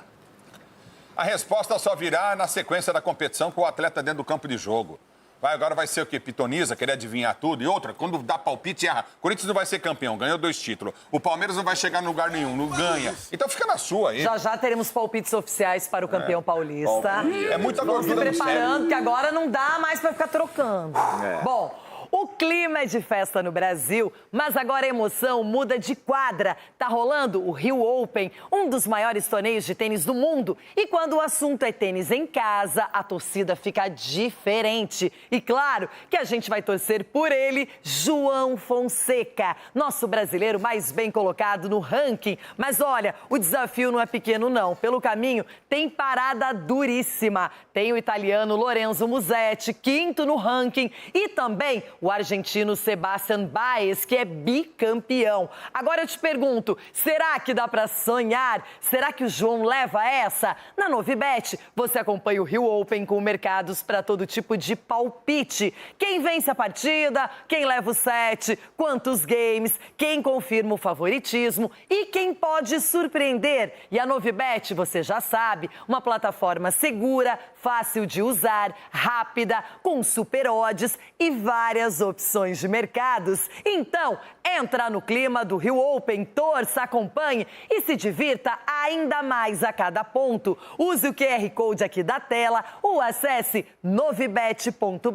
A resposta só virá na sequência da competição com o atleta dentro do campo de jogo. Agora vai ser o quê? Pitoniza, querer adivinhar tudo. E outra, quando dá palpite, erra. O Corinthians não vai ser campeão, ganhou 2 títulos. O Palmeiras não vai chegar em lugar nenhum, não ganha. Então fica na sua aí.
Já teremos palpites oficiais para o campeão paulista.
É muita
Vamos se
gordura no
preparando,
cérebro.
que agora não dá mais para ficar trocando. Bom, o clima é de festa no Brasil, mas agora a emoção muda de quadra. Tá rolando o Rio Open, um dos maiores torneios de tênis do mundo. E quando o assunto é tênis em casa, a torcida fica diferente. E claro que a gente vai torcer por ele, João Fonseca, nosso brasileiro mais bem colocado no ranking. Mas olha, o desafio não é pequeno não. Pelo caminho tem parada duríssima. Tem o italiano Lorenzo Musetti, 5º no ranking, e também o argentino Sebastian Baez, que é bicampeão. Agora eu te pergunto, será que dá para sonhar? Será que o João leva essa? Na Novibet, você acompanha o Rio Open com mercados para todo tipo de palpite. Quem vence a partida, quem leva o set, quantos games, quem confirma o favoritismo e quem pode surpreender. E a Novibet, você já sabe, uma plataforma segura, fácil de usar, rápida, com super odds e várias mais opções de mercados? Então, entra no clima do Rio Open, torça, acompanhe e se divirta ainda mais a cada ponto. Use o QR Code aqui da tela ou acesse novibet.bet.br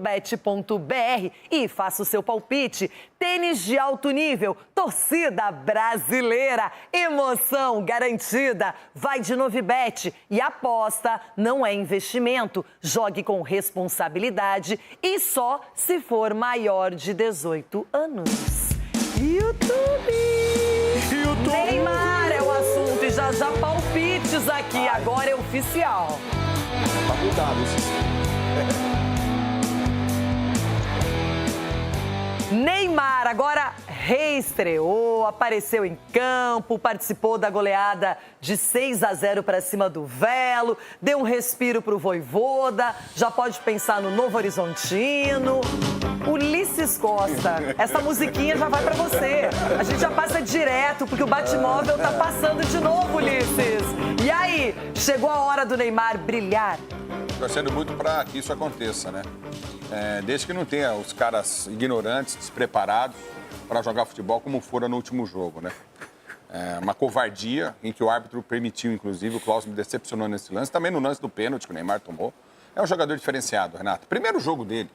e faça o seu palpite. Tênis de alto nível, torcida brasileira, emoção garantida. Vai de Novibet e aposta não é investimento. Jogue com responsabilidade e só se for maior de 18 anos. YouTube! Neymar é o assunto e já palpites aqui. Agora é oficial.
Tá cuidado,
Neymar agora reestreou, apareceu em campo, participou da goleada de 6-0 para cima do Velo, deu um respiro pro Vojvoda, já pode pensar no Novo Horizontino. Ulisses Costa, essa musiquinha já vai para você. A gente já passa direto, porque o Batmóvel tá passando de novo, Ulisses. E aí, chegou a hora do Neymar brilhar?
Torcendo muito para que isso aconteça, né? Desde que não tenha os caras ignorantes, despreparados para jogar futebol como foram no último jogo, né? Uma covardia em que o árbitro permitiu, inclusive, o Klaus me decepcionou nesse lance, também no lance do pênalti que o Neymar tomou. É um jogador diferenciado, Renato. Primeiro jogo dele,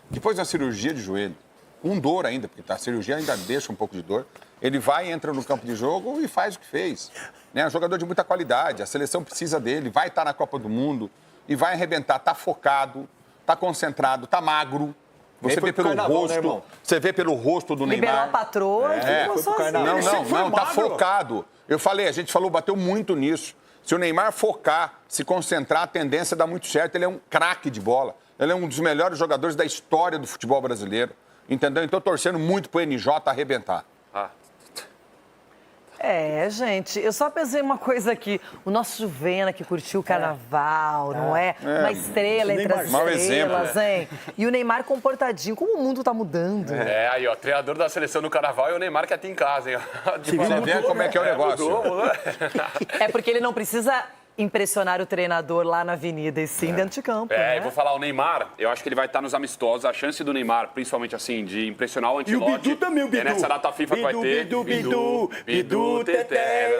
depois da cirurgia de joelho, com dor ainda, porque a cirurgia ainda deixa um pouco de dor. Ele vai, entra no campo de jogo e faz o que fez. É um jogador de muita qualidade, a seleção precisa dele, vai estar na Copa do Mundo e vai arrebentar, tá focado, tá concentrado, tá magro. Você vê pelo rosto, né, você vê pelo rosto do Neymar.
Liberou a patroa e ficou sozinho.
Não, tá focado. A gente falou, bateu muito nisso. Se o Neymar focar, se concentrar, a tendência dá muito certo. Ele é um craque de bola. Ele é um dos melhores jogadores da história do futebol brasileiro. Entendeu? Então, torcendo muito pro NJ arrebentar.
Gente, eu só pensei uma coisa aqui. O nosso Juvena que curtiu o carnaval, não é? Uma estrela entre as estrelas, hein? E o Neymar comportadinho. Como o mundo tá mudando.
Aí, ó, treinador da seleção do carnaval e o Neymar que até em casa, hein?
Você vê como é que é o negócio.
É porque ele não precisa impressionar o treinador lá na avenida, e sim dentro de campo.
Eu vou falar, o Neymar, eu acho que ele vai estar nos amistosos. A chance do Neymar, principalmente assim, de impressionar o Ancelotti.
E o Bidu também, o Bidu.
Nessa data FIFA que vai ter. Bidu, Teté.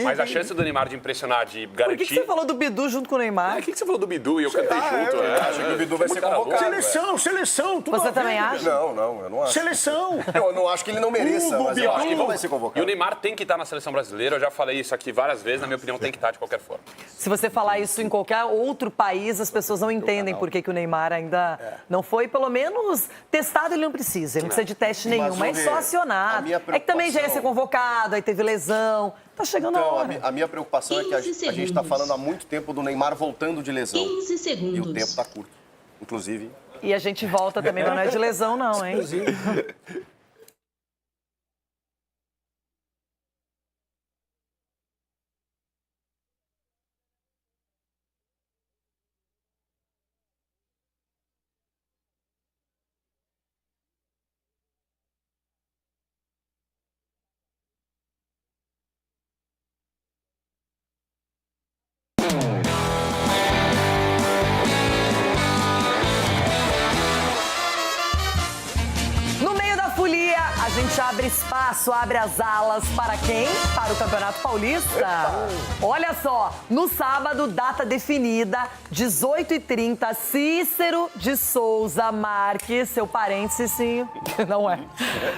Mas a chance do Neymar de impressionar, de garantir...
Por que você falou do Bidu junto com o Neymar?
Por que você falou do Bidu e eu cantei junto?
Eu acho que o Bidu vai ser convocado.
Seleção.
Você também acha?
Não, eu não acho.
Seleção.
Eu não acho que ele não mereça, mas eu acho que ele vai ser convocado.
E o Neymar tem que estar na seleção brasileira. Eu já falei isso aqui várias vezes, na minha opinião, tem que estar de qualquer forma.
Se você falar isso em qualquer outro país, as pessoas não entendem por que o Neymar ainda não foi, pelo menos, testado. Ele não precisa, ele não precisa de teste nenhum, mas só acionado. É que também já ia ser convocado, aí teve lesão. Tá chegando a hora.
A minha preocupação é que a gente está falando há muito tempo do Neymar voltando de lesão.
15 segundos.
E o tempo tá curto, inclusive.
E a gente volta também, mas não é de lesão não, hein? A gente abre espaço, abre as alas para quem? Para o Campeonato Paulista. Olha só, no sábado, data definida, 18h30, Cícero de Souza Marques, seu parente, Cicinho, não é?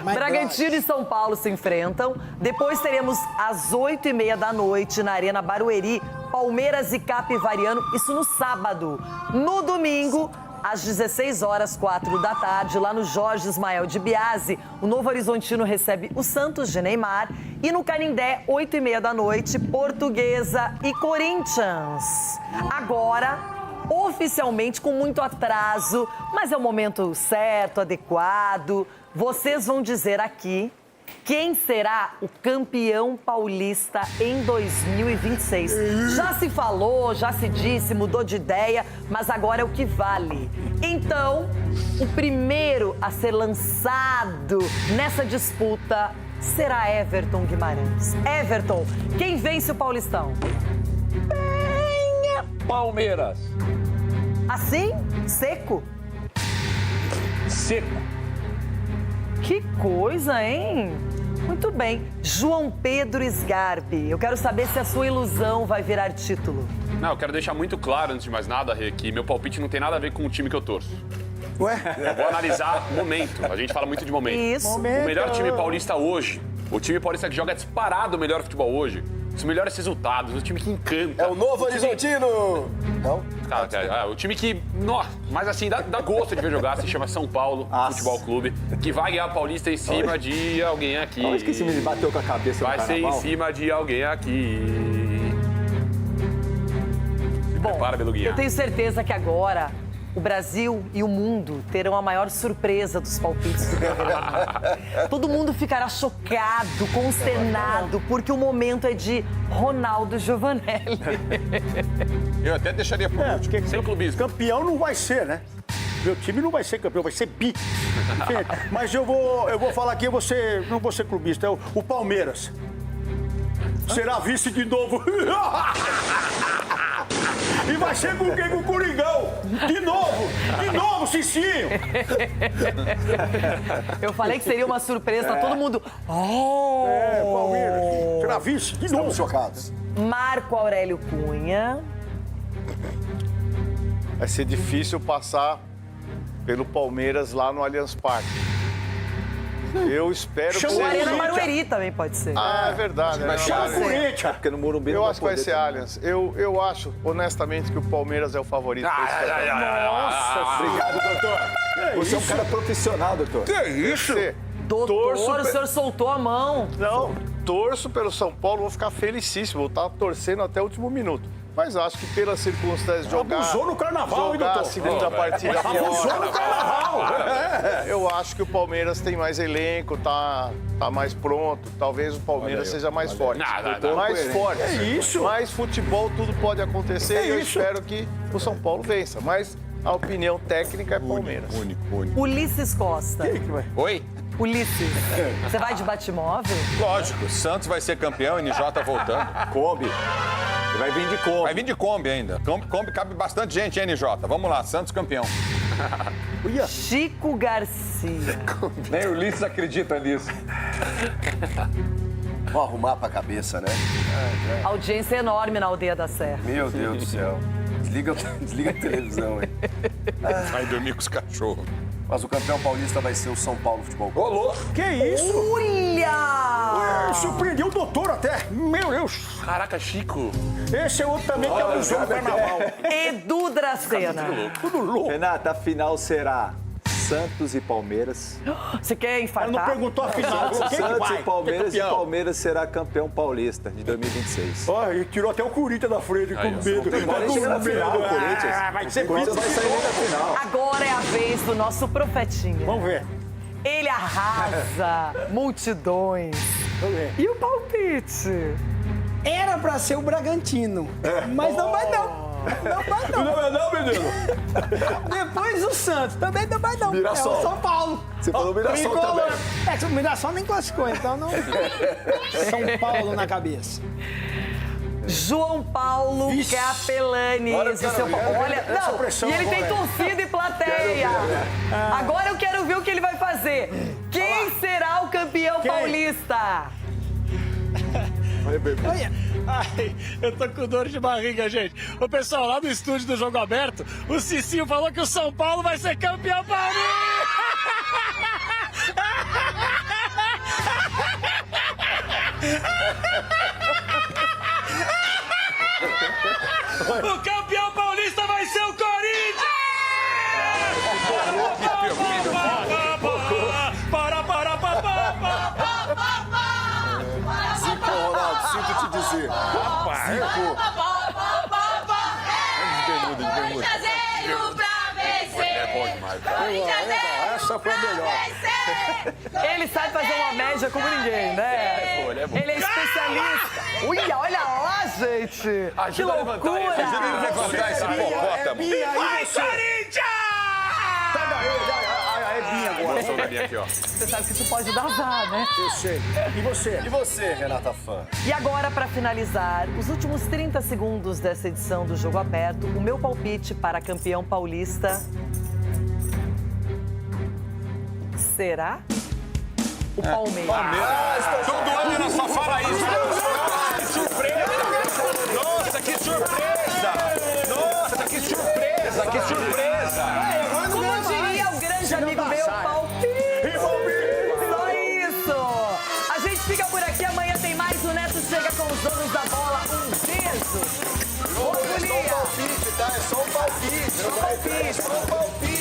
Bragantino e São Paulo se enfrentam. Depois teremos às 8h30 da noite, na Arena Barueri, Palmeiras e Capivariano, isso no sábado. No domingo, às 16h04, lá no Jorge Ismael de Biasi, o Novo Horizontino recebe o Santos de Neymar. E no Canindé, 8h30 da noite, Portuguesa e Corinthians. Agora, oficialmente, com muito atraso, mas é o momento certo, adequado. Vocês vão dizer aqui quem será o campeão paulista em 2026. Já se falou, já se disse, mudou de ideia, mas agora é o que vale. Então, o primeiro a ser lançado nessa disputa será Everton Guimarães. Everton, quem vence o Paulistão?
Palmeiras.
Assim? Seco?
Seco.
Que coisa, hein? Muito bem. João Pedro Sgarbi, eu quero saber se a sua ilusão vai virar título.
Não, eu quero deixar muito claro, antes de mais nada, Rê, que meu palpite não tem nada a ver com o time que eu torço.
Ué?
Eu vou analisar momento. A gente fala muito de momento.
Isso.
O melhor time paulista hoje, o time paulista que joga disparado o melhor futebol hoje, os melhores resultados, o time que encanta.
É o Novo Horizontino! Não?
Cara, o time que, mas assim, dá gosto de ver jogar, se chama São Paulo Futebol Clube, que vai ganhar a Paulista em cima de alguém aqui.
Onde que esse menino bateu com a cabeça
Vai
no
ser
carnaval?
em cima de alguém aqui. Se prepara, Beluguinha.
Eu tenho certeza que agora o Brasil e o mundo terão a maior surpresa dos palpites do programa. Todo mundo ficará chocado, consternado, porque o momento é de Ronaldo Giovanelli.
Eu até deixaria por último.
Porque
Sem clubismo.
campeão não vai ser, né? Meu time não vai ser campeão, vai ser bi. Mas eu vou falar aqui, não vou ser clubista, é o Palmeiras. Será vice de novo. E vai ser com quem? Com o Coringão! De novo, Cicinho!
Eu falei que seria uma surpresa, todo mundo...
Palmeiras. Será vice? De novo.
Estamos chocados.
Marco Aurélio Cunha.
Vai ser difícil passar pelo Palmeiras lá no Allianz Parque. Eu espero que
O
seja...
Arena Barueri também pode ser.
Ah, é verdade.
Vai ser o Corinthians.
Porque no Morumbi
Eu
não
acho que vai ser Allianz. Eu acho, honestamente, que o Palmeiras é o favorito.
Nossa,
Obrigado, doutor. Você é um cara profissional, doutor.
Que isso?
Doutor, o senhor soltou a mão.
Não, torço pelo São Paulo, vou ficar felicíssimo. Vou estar torcendo até o último minuto. Mas acho que pelas circunstâncias de jogar...
Abusou no carnaval, hein,
jogar
doutor?
a segunda partida
Abusou
fora.
no carnaval.
Eu acho que o Palmeiras tem mais elenco, tá mais pronto. Talvez o Palmeiras seja mais forte. Mais forte.
É isso.
Mais futebol, tudo pode acontecer.
É
e eu
isso.
espero que o São Paulo vença. Mas a opinião técnica é Palmeiras.
Único.
Ulisses Costa.
Quem que vai?
Oi?
Ulisses, você vai de Batmóvel?
Lógico, Santos vai ser campeão, NJ voltando.
Kombi. Vai vir de Kombi.
Vai vir de Kombi ainda. Kombi cabe bastante gente, hein, NJ? Vamos lá, Santos campeão.
Chico Garcia.
Nem o Ulisses acredita nisso.
Vamos arrumar pra cabeça, né?
Audiência enorme na Aldeia da Serra.
Meu Deus do céu. Desliga a televisão, hein?
Vai dormir com os cachorros.
Mas o campeão paulista vai ser o São Paulo Futebol Clube.
Ô, louco.
Que isso?
Olha!
Surpreendeu o doutor até. Meu Deus.
Caraca, Chico.
Esse é outro também que abusou no carnaval.
Edu Dracena.
Tudo louco.
Renata, a final será Santos e Palmeiras.
Você quer
Ela
infartar?
não perguntou a final. Quem que
Santos
vai?
e Palmeiras,
Quem é
e
campeão?
Palmeiras será campeão paulista de 2026.
Ó, e tirou até o Corinthians da frente com medo.
Vai chegar na final, o Corinthians.
Vai ser
O Corinthians vai sair nem da final.
Agora é a vez do nosso profetinha.
Vamos ver.
Ele arrasa multidões.
Vamos ver.
E o palpite? Era pra ser o Bragantino, mas não vai não. Não vai não.
Não é não, menino?
Depois o Santos, também não vai não.
Mirassol.
É o São Paulo.
Você falou Mirassol
Tricolor.
também.
É que o Mirassol nem classificou, então não. São Paulo na cabeça.
João Paulo Capelani.
Agora eu quero ver.
Olha,
Essa
não,
pressão
e ele tem
agora.
torcida e plateia. Agora eu quero ver o que ele vai fazer. Quem será o campeão paulista?
Olha,
Ai, eu tô com dor de barriga, gente. O pessoal lá do estúdio do Jogo Aberto, o Cicinho falou que o São Paulo vai ser campeão paulista! O campeão paulista vai ser o Corinthians!
Zico, Ronaldo, sinto te dizer. Zico.
Essa foi a melhor.
Ele sabe fazer uma média como ninguém, né? Ele é especialista. Olha lá, gente. Que loucura.
Levantar esse hipopótamo.
Vai, Corinthians!
Pega ele. É Binha agora.
Aqui, ó.
Você sabe que isso pode dar azar, né?
Eu sei. E você?
E você, Renata Fã?
E agora, para finalizar, os últimos 30 segundos dessa edição do Jogo Aberto, o meu palpite para campeão paulista será... o Palmeiras.
Todo ano ela só fala isso. Nossa, que surpresa! Nossa, que surpresa! Nossa, que surpresa! Que surpresa!
Como diria o grande amigo meu, palpite! Só isso! A gente fica por aqui, amanhã tem mais. O Neto chega com os donos da bola. Um beijo! Ô, Folia!
É só um palpite, tá? É só um palpite.
Só um palpite.
Só um palpite.